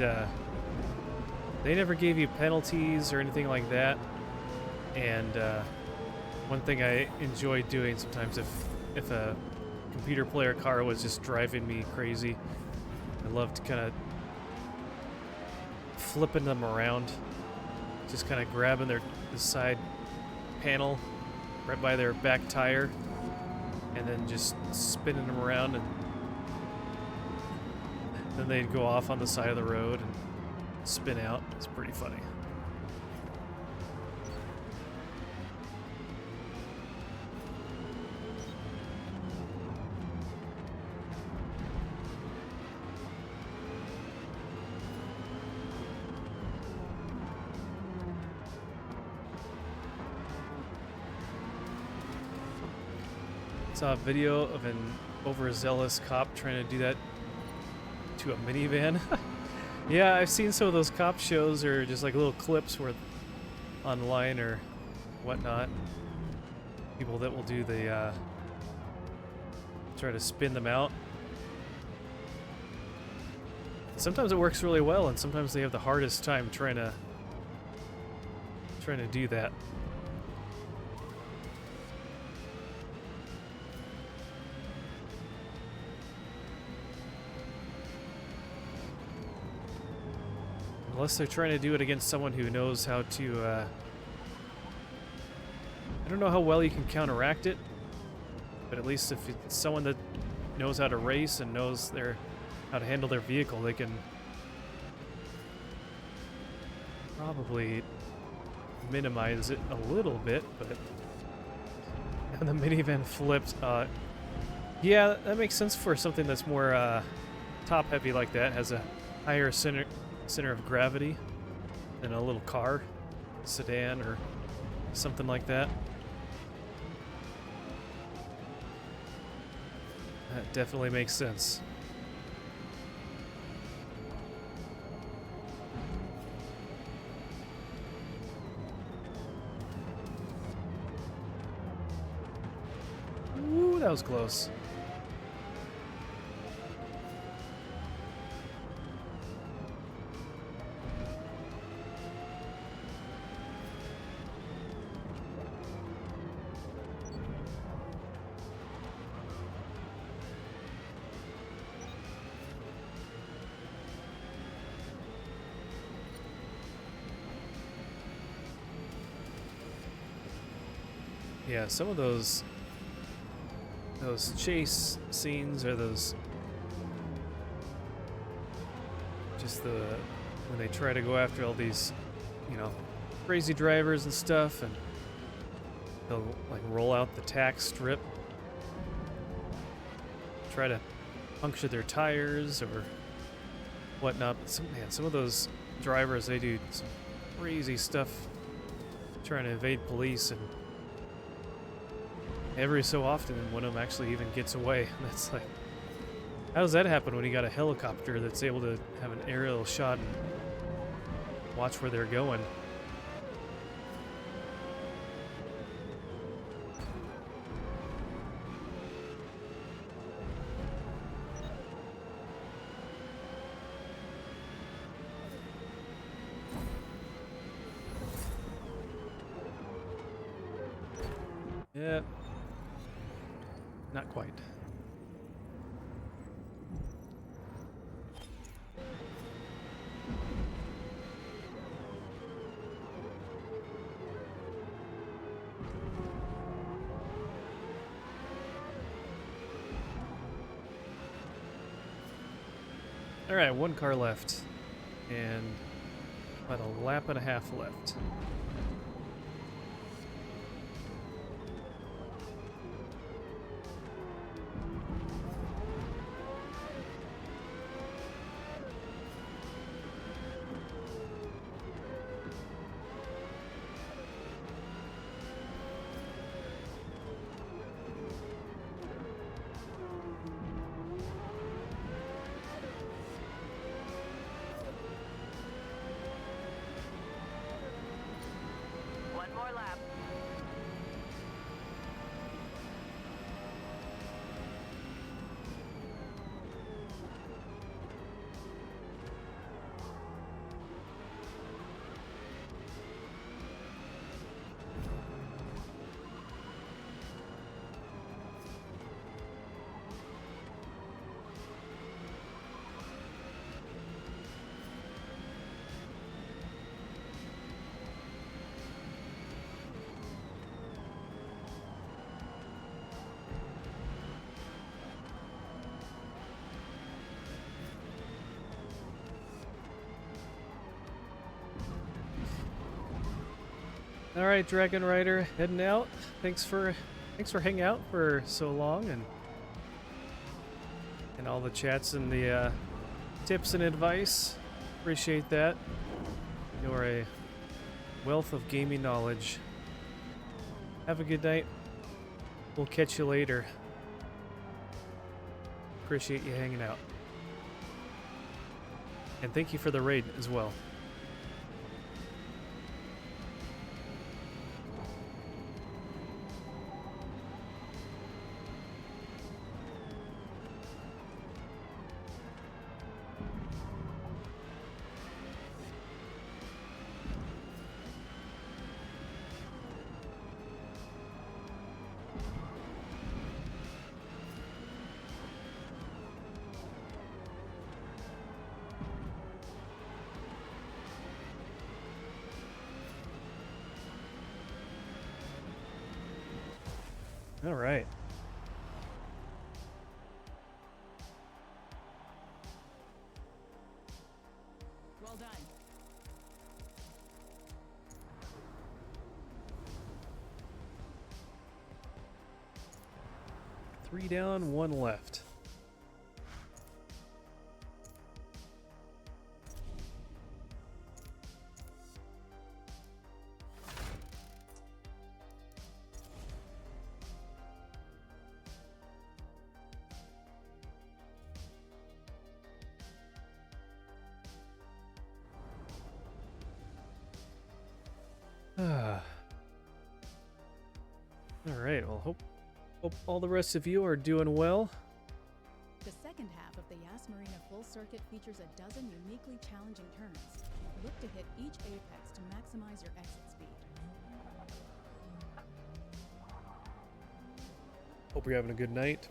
they never gave you penalties or anything like that, and One thing I enjoy doing sometimes if a computer player car was just driving me crazy, I loved kind of flipping them around, just kind of grabbing the side panel right by their back tire, and then just spinning them around, and then they'd go off on the side of the road and spin out. It's pretty funny. Saw a video of an overzealous cop trying to do that to a minivan. Yeah, I've seen some of those cop shows or just like little clips where online or whatnot. People that will do the try to spin them out. Sometimes it works really well, and sometimes they have the hardest time trying to do that. Unless they're trying to do it against someone who knows how to, I don't know how well you can counteract it, but at least if it's someone that knows how to race and knows how to handle their vehicle, they can probably minimize it a little bit, but... And the minivan flipped. Yeah, that makes sense for something that's more top-heavy like that, has a higher center of gravity than a little car, sedan, or something like that. That definitely makes sense. Ooh, that was close. Yeah, some of those chase scenes or those just when they try to go after all these, you know, crazy drivers and stuff, and they'll like roll out the tack strip, try to puncture their tires or whatnot. But some of those drivers, they do some crazy stuff trying to evade police, and every so often one of them actually even gets away. That's like, how does that happen when you got a helicopter that's able to have an aerial shot and watch where they're going? Yeah. Not quite. All right, one car left, and about a lap and a half left. All right, Dragon Rider, heading out. Thanks for hanging out for so long and all the chats and the tips and advice. Appreciate that. You're a wealth of gaming knowledge. Have a good night. We'll catch you later. Appreciate you hanging out. And thank you for the raid as well. All right. Well done. Three down, one left. All right, well, hope all the rest of you are doing well. The second half of the Yas Marina Full Circuit features a dozen uniquely challenging turns. Look to hit each apex to maximize your exit speed. Hope you're having a good night.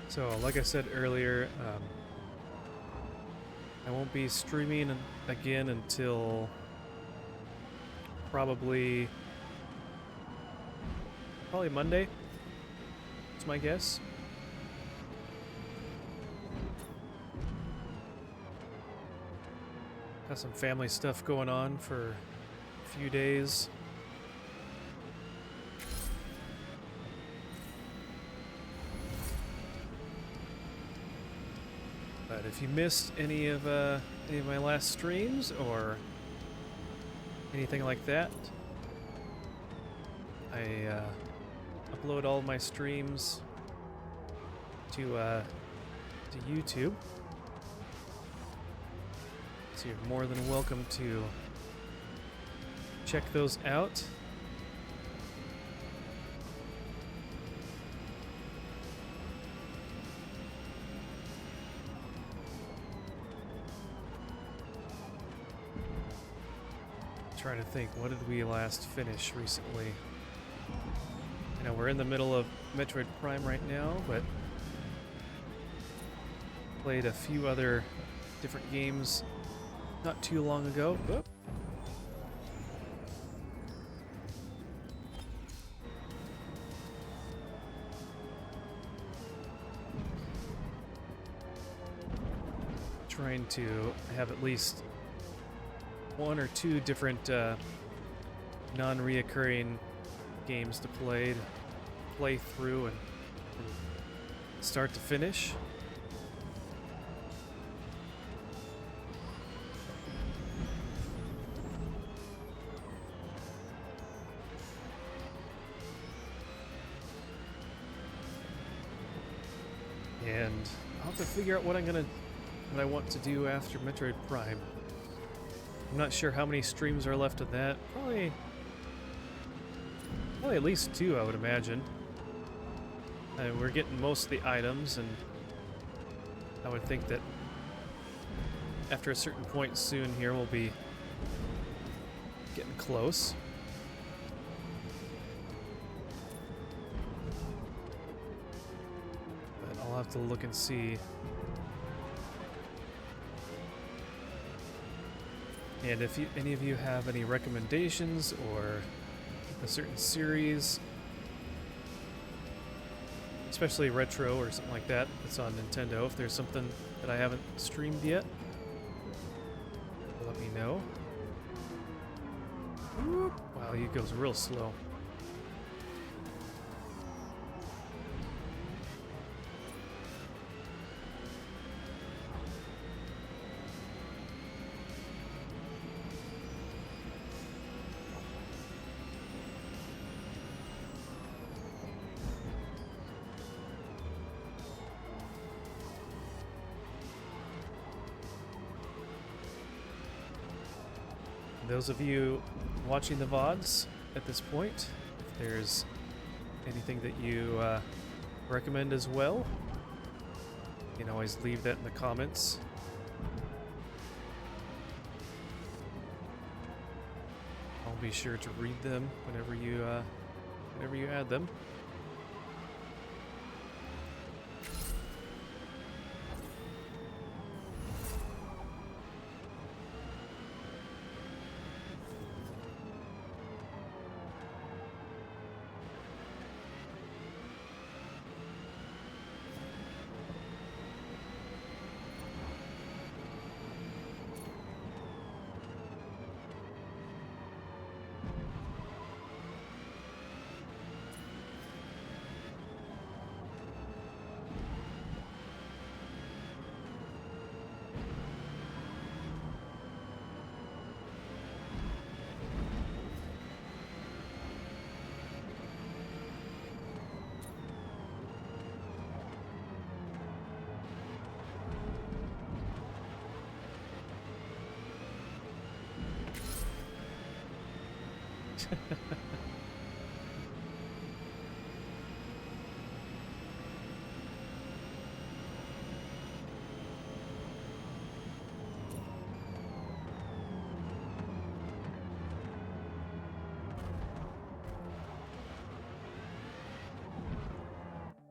So, like I said earlier, I won't be streaming again until probably Monday. That's my guess. Got some family stuff going on for a few days. But if you missed any of my last streams or anything like that, I upload all my streams to YouTube. So you're more than welcome to check those out. Trying to think, what did we last finish recently? You know, we're in the middle of Metroid Prime right now, but played a few other different games not too long ago. Whoop. Trying to have at least one or two different non-reoccurring games to play through and start to finish. And I'll have to figure out what I want to do after Metroid Prime. I'm not sure how many streams are left of that. Probably at least 2, I would imagine. We're getting most of the items, and I would think that after a certain point soon here, we'll be getting close. But I'll have to look and see. And if any of you have any recommendations or a certain series, especially retro or something like that that's on Nintendo, if there's something that I haven't streamed yet, let me know. Wow, he goes real slow. Those of you watching the VODs at this point, if there's anything that you recommend as well, you can always leave that in the comments. I'll be sure to read them whenever you add them.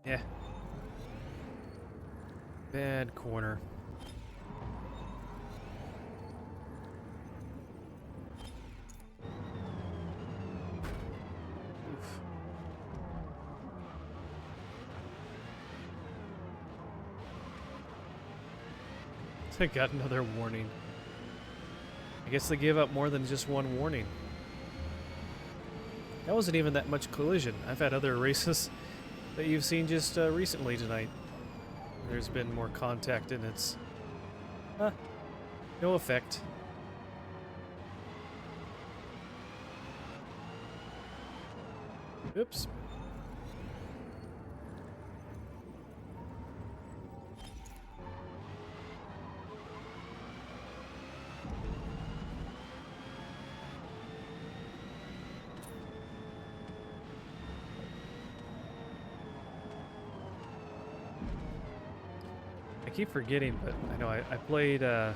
Yeah. Bad corner. Oof. I got another warning. I guess they gave up more than just one warning. That wasn't even that much collision. I've had other races that you've seen just recently tonight. There's been more contact and it's no effect. Oops. I keep forgetting, but I know I played the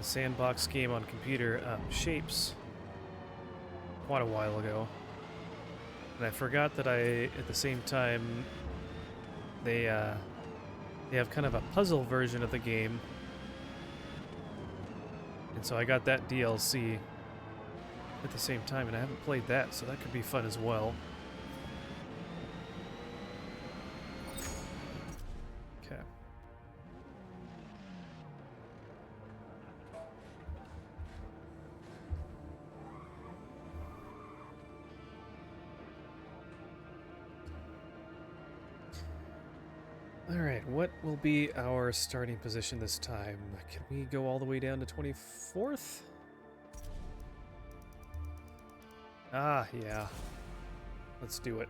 sandbox game on computer, Shapes, quite a while ago. And I forgot that at the same time, they have kind of a puzzle version of the game. And so I got that DLC at the same time, and I haven't played that, so that could be fun as well. Okay. Alright, what will be our starting position this time? Can we go all the way down to 24th? Ah, yeah. Let's do it.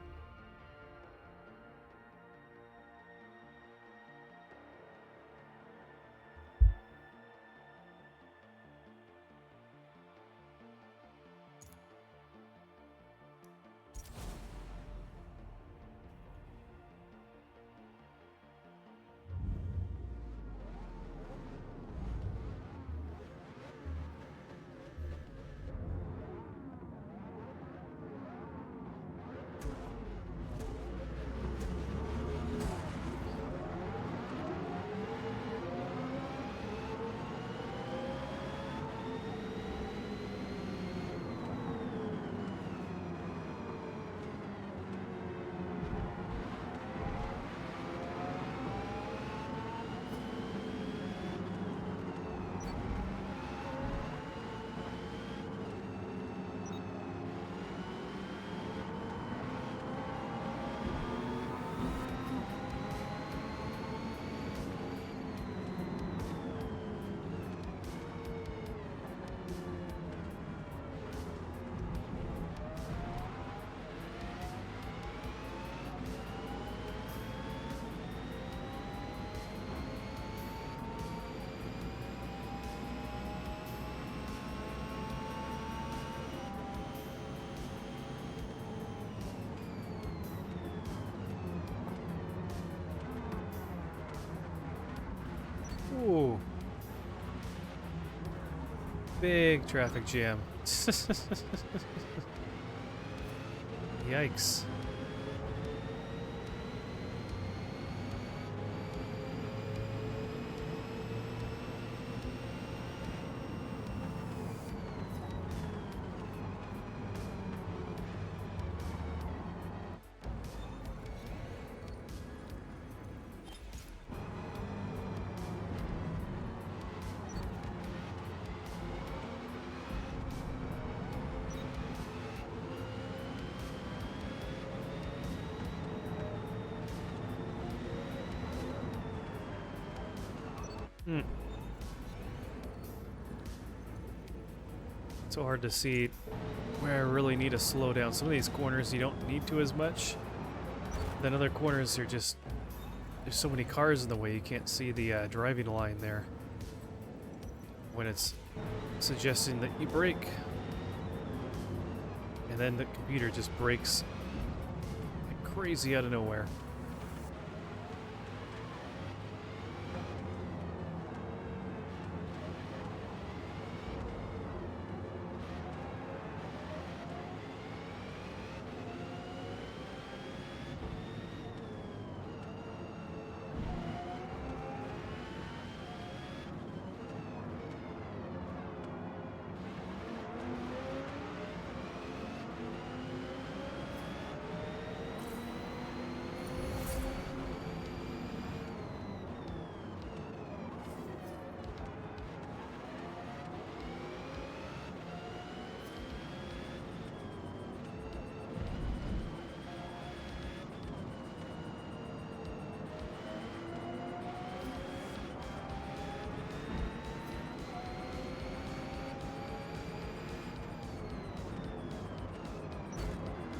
big traffic jam. Yikes. So hard to see where I really need to slow down. Some of these corners you don't need to as much. Then other corners are just, there's so many cars in the way you can't see the driving line there when it's suggesting that you brake. And then the computer just brakes like crazy out of nowhere.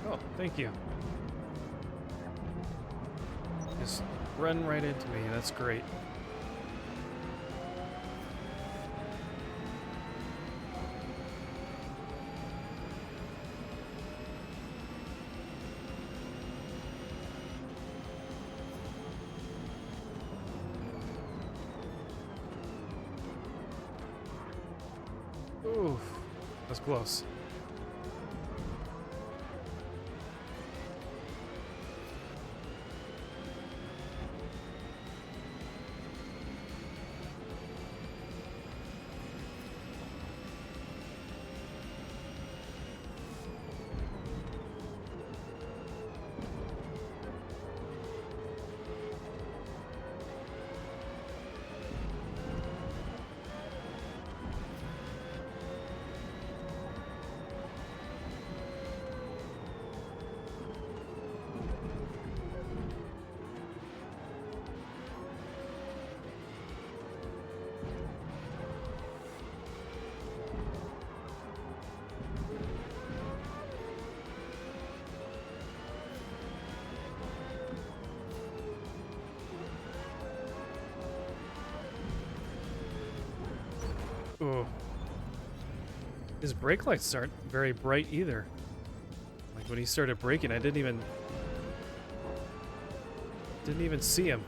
Oh, thank you. Just run right into me. That's great. Ooh, that's close. Ooh. His brake lights aren't very bright either. Like when he started braking, I didn't even see him.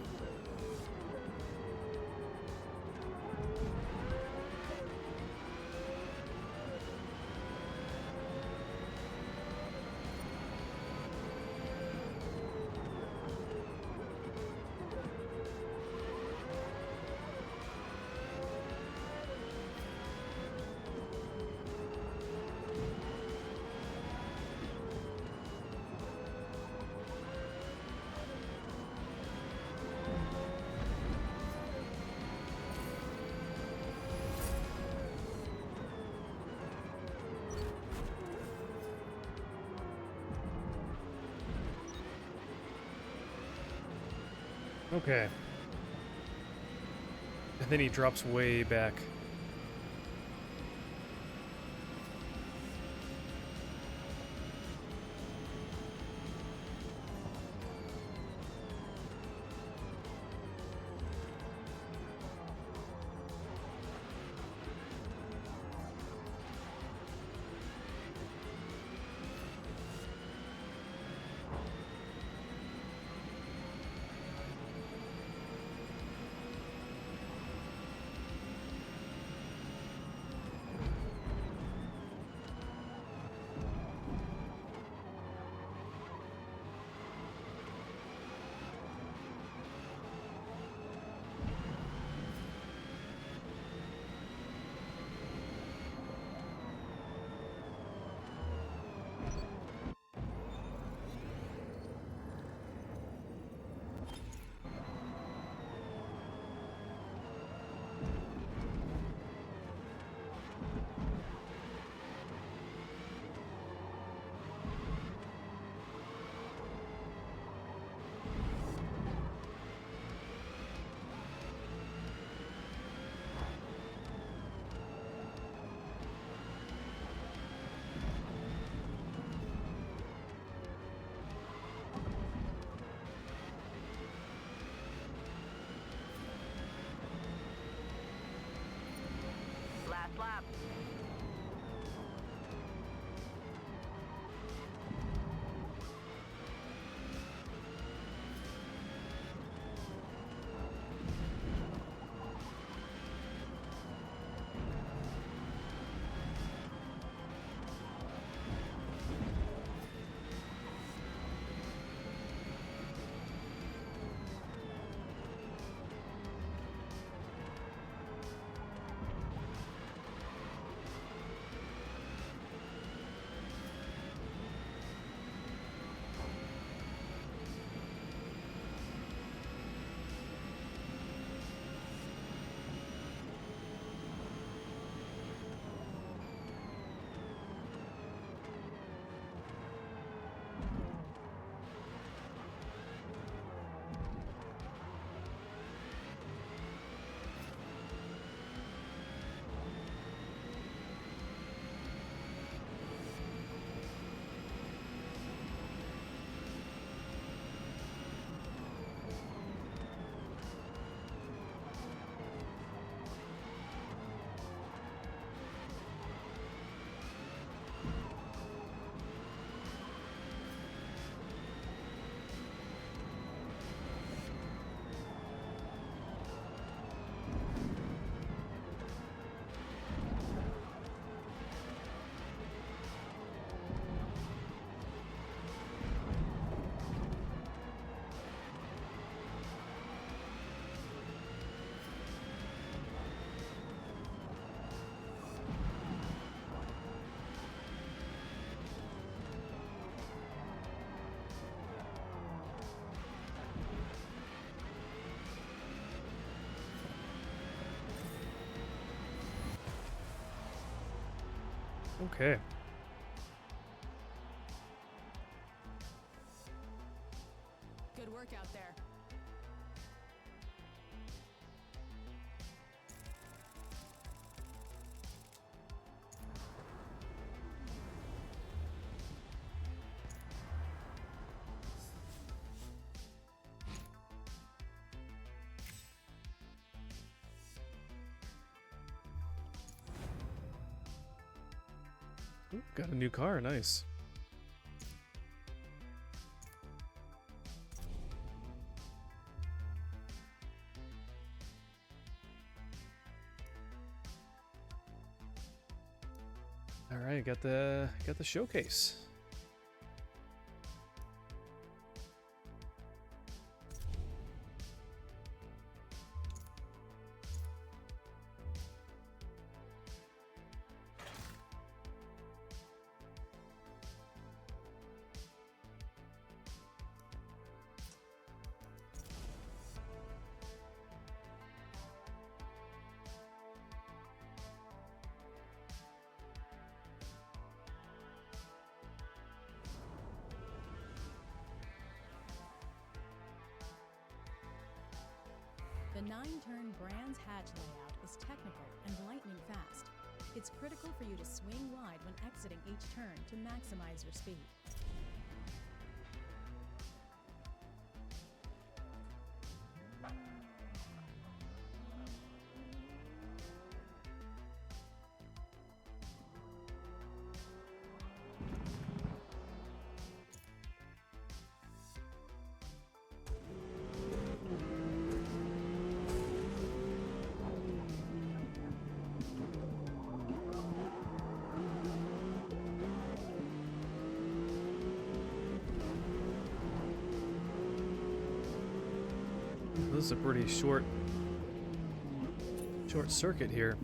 Okay. And then he drops way back. last lap. Okay. Good work out there. Ooh, got a new car. Nice. All right, got the showcase. The 9-turn Brands hatch layout is technical and lightning fast. It's critical for you to swing wide when exiting each turn to maximize your speed. This is a pretty short circuit here.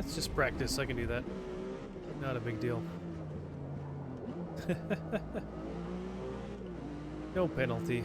It's just practice. I can do that. Not a big deal. No penalty.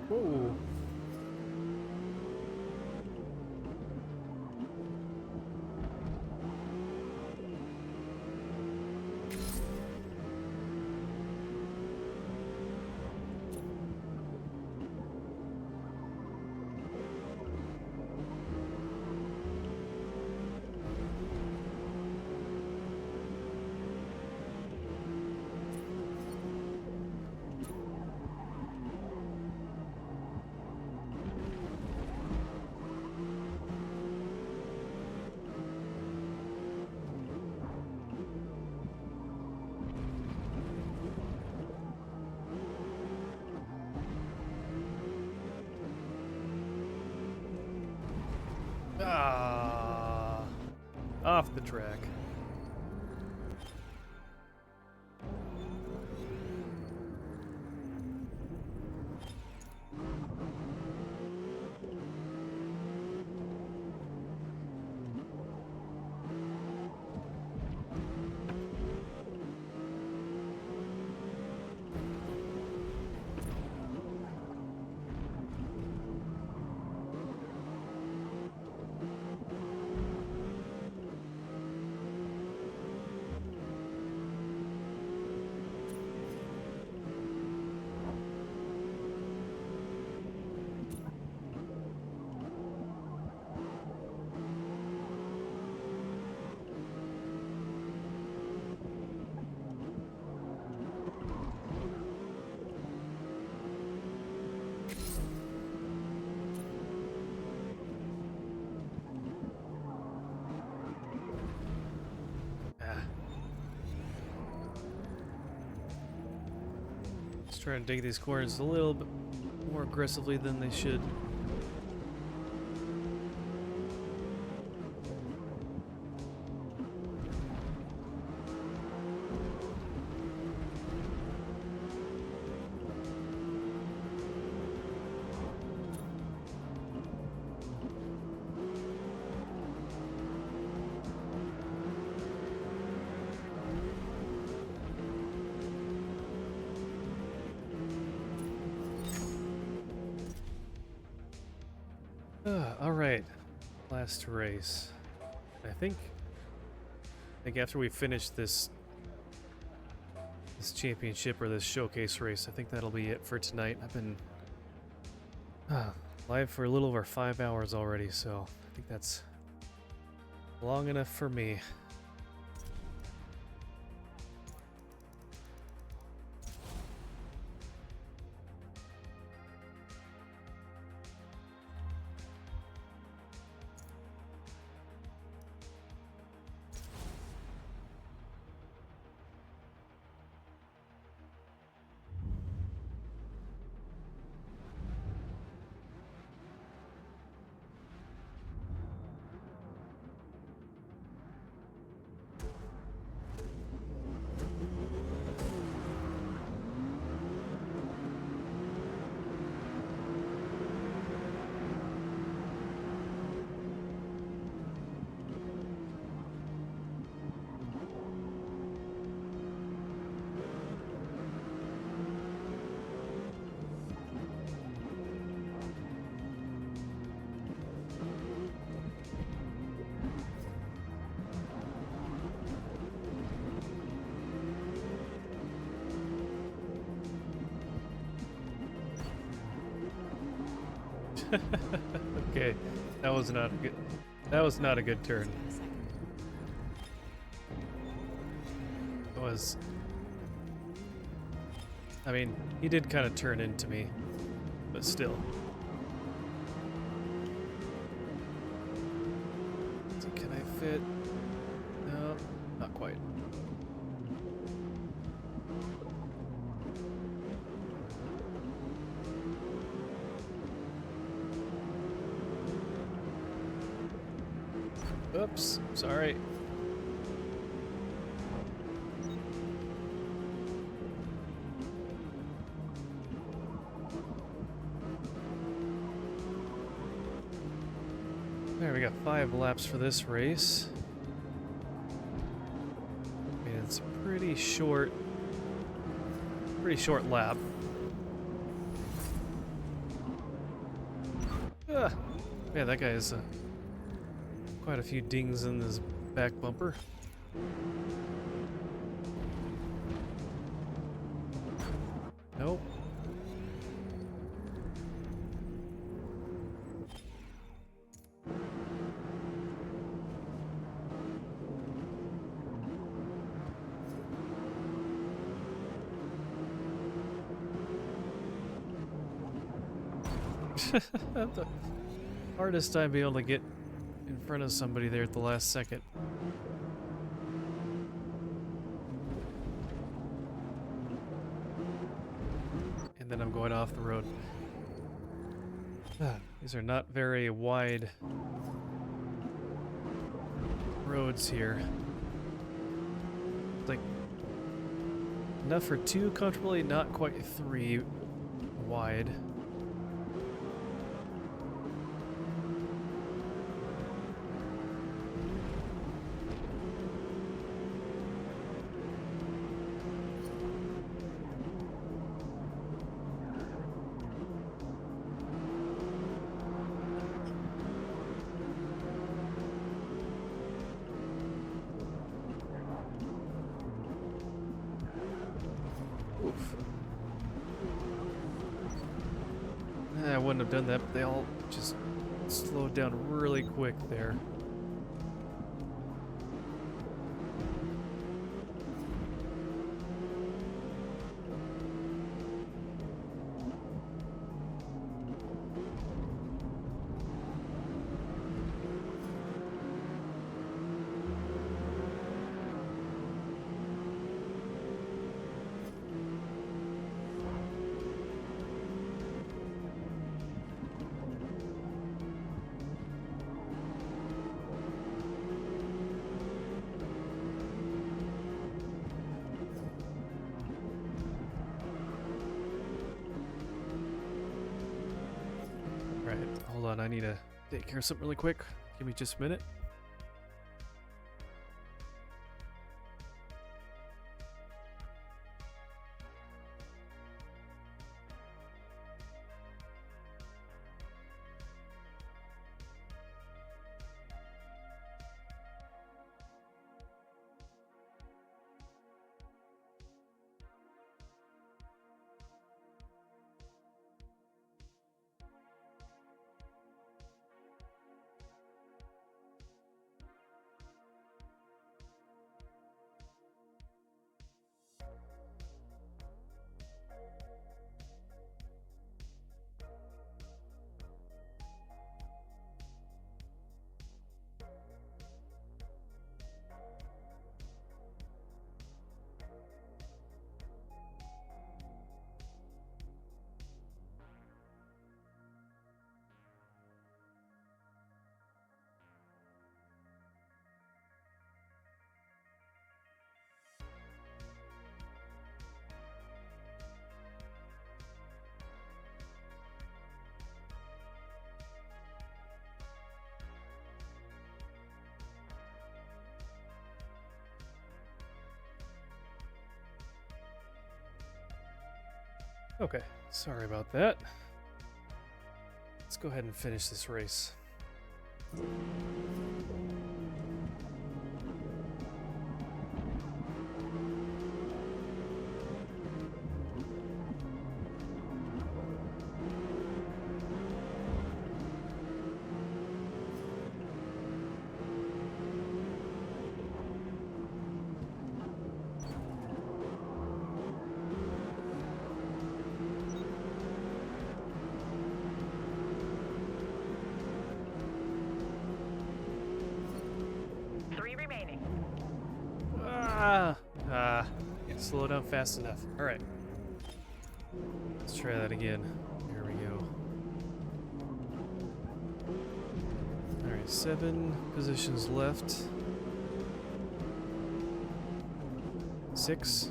Whoa. Ah, off the track. Just trying to dig these corners a little bit more aggressively than they should. All right, last race. I think after we finish this championship or this showcase race, I think that'll be it for tonight. I've been live for a little over 5 hours already, so I think that's long enough for me. Okay, that was not a good. That was not a good turn. In a second. It was. I mean, he did kind of turn into me, but still. So can I fit? No, not quite. Oops, sorry. There, we got 5 laps for this race. I mean, it's a pretty short lap. Ah, yeah, that guy has quite a few dings in his back bumper. Nope. The hardest time being able to get in front of somebody there at the last second. And then I'm going off the road. These are not very wide roads here. Like enough for 2 comfortably, not quite 3 wide. I wouldn't have done that, but they all just slowed down really quick there. Right, hold on, I need to take care of something really quick. Give me just a minute. Okay, sorry about that. Let's go ahead and finish this race. slow down fast enough. All right. Let's try that again. There we go. All right, 7 positions left. 6.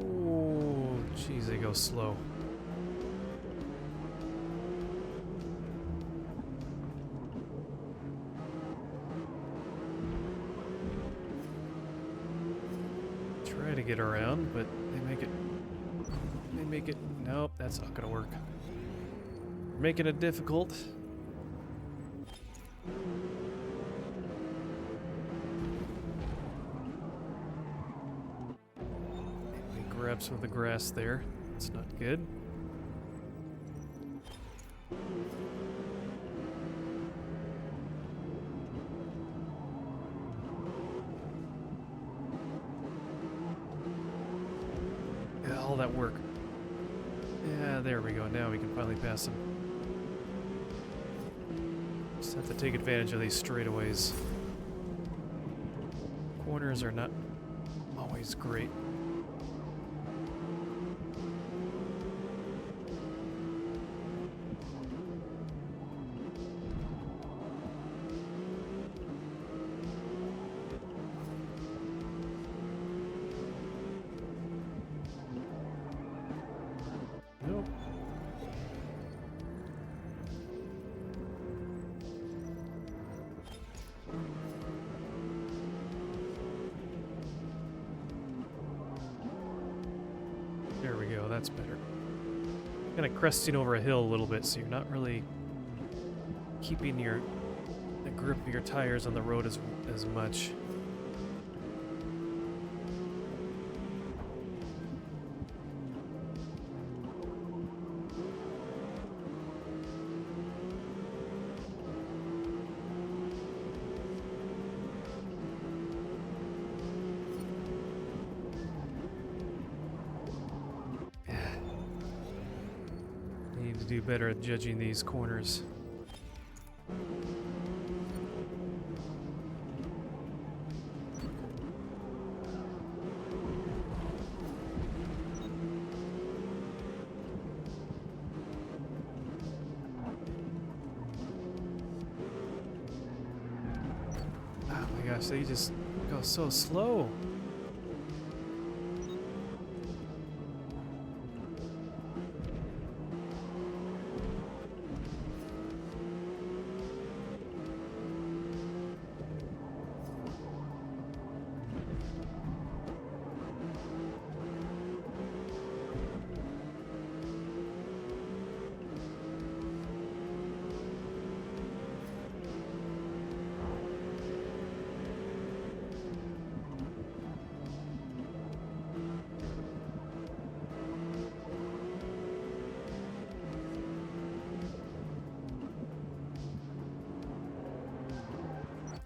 Oh, jeez, they go slow. Try to get around, but they make it, nope, that's not gonna work. Making it difficult. Grab some of the grass there. It's not good. Yeah, all that work. Yeah, there we go. Now we can finally pass them. Just have to take advantage of these straightaways. Corners are not always great. Nope. There we go, that's better. Kind of cresting over a hill a little bit, so you're not really keeping the grip of your tires on the road as much. Need to do better at judging these corners. Oh my gosh, they just go so slow.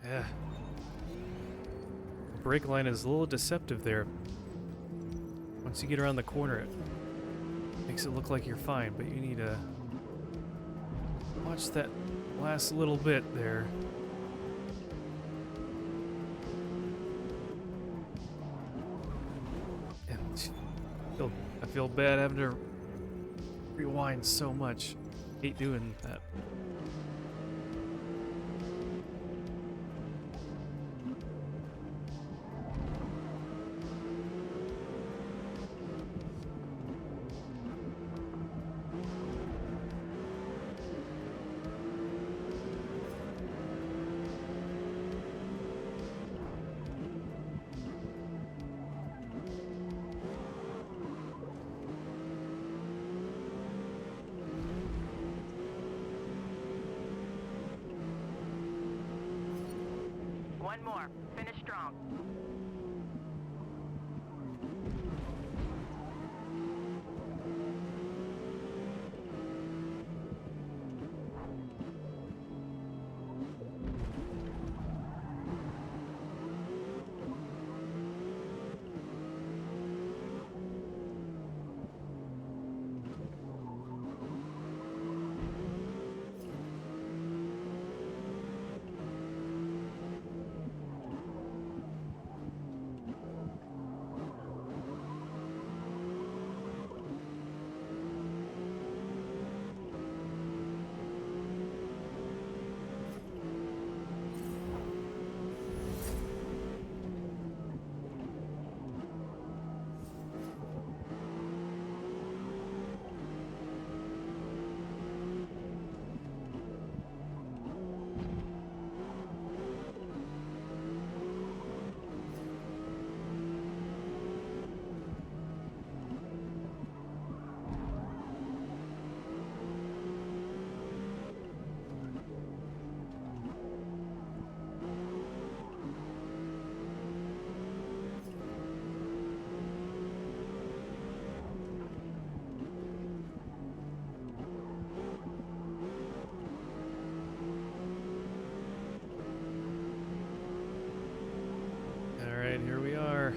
Yeah. The brake line is a little deceptive there. Once you get around the corner, it makes it look like you're fine, but you need to watch that last little bit there. And I feel bad having to rewind so much. Hate doing that. One more. Finish strong. right, here we are.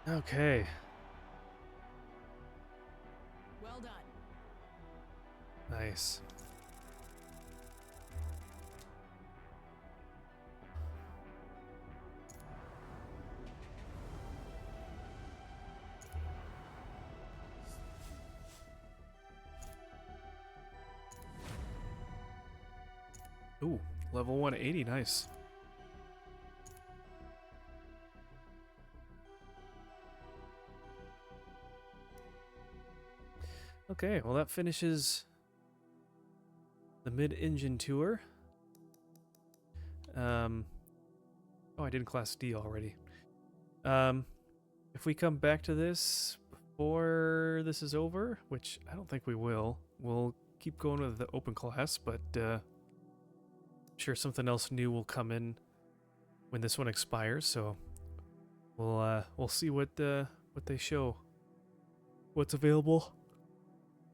Okay. Well done. Nice. Ooh, level 180, nice. Okay, well that finishes the mid-engine tour. Oh, I did Class D already. If we come back to this before this is over, which I don't think we will, we'll keep going with the open class, but I'm sure something else new will come in when this one expires, so we'll see what they show, what's available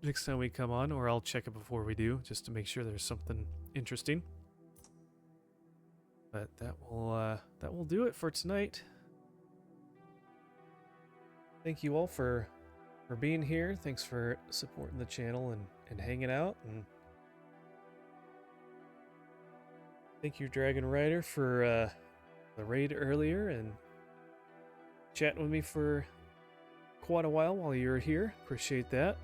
next time we come on, or I'll check it before we do, just to make sure there's something interesting. But that will do it for tonight. Thank you all for being here. Thanks for supporting the channel and hanging out. And thank you, Dragon Rider, for the raid earlier and chatting with me for quite a while you were here. Appreciate that.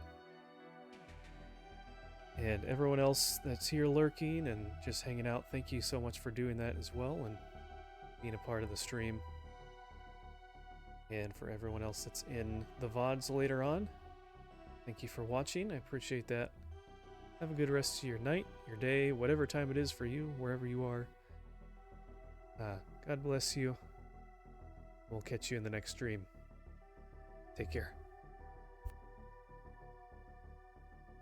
And everyone else that's here lurking and just hanging out, thank you so much for doing that as well and being a part of the stream. And for everyone else that's in the VODs later on, thank you for watching. I appreciate that. Have a good rest of your night, your day, whatever time it is for you, wherever you are. God bless you. We'll catch you in the next stream. Take care.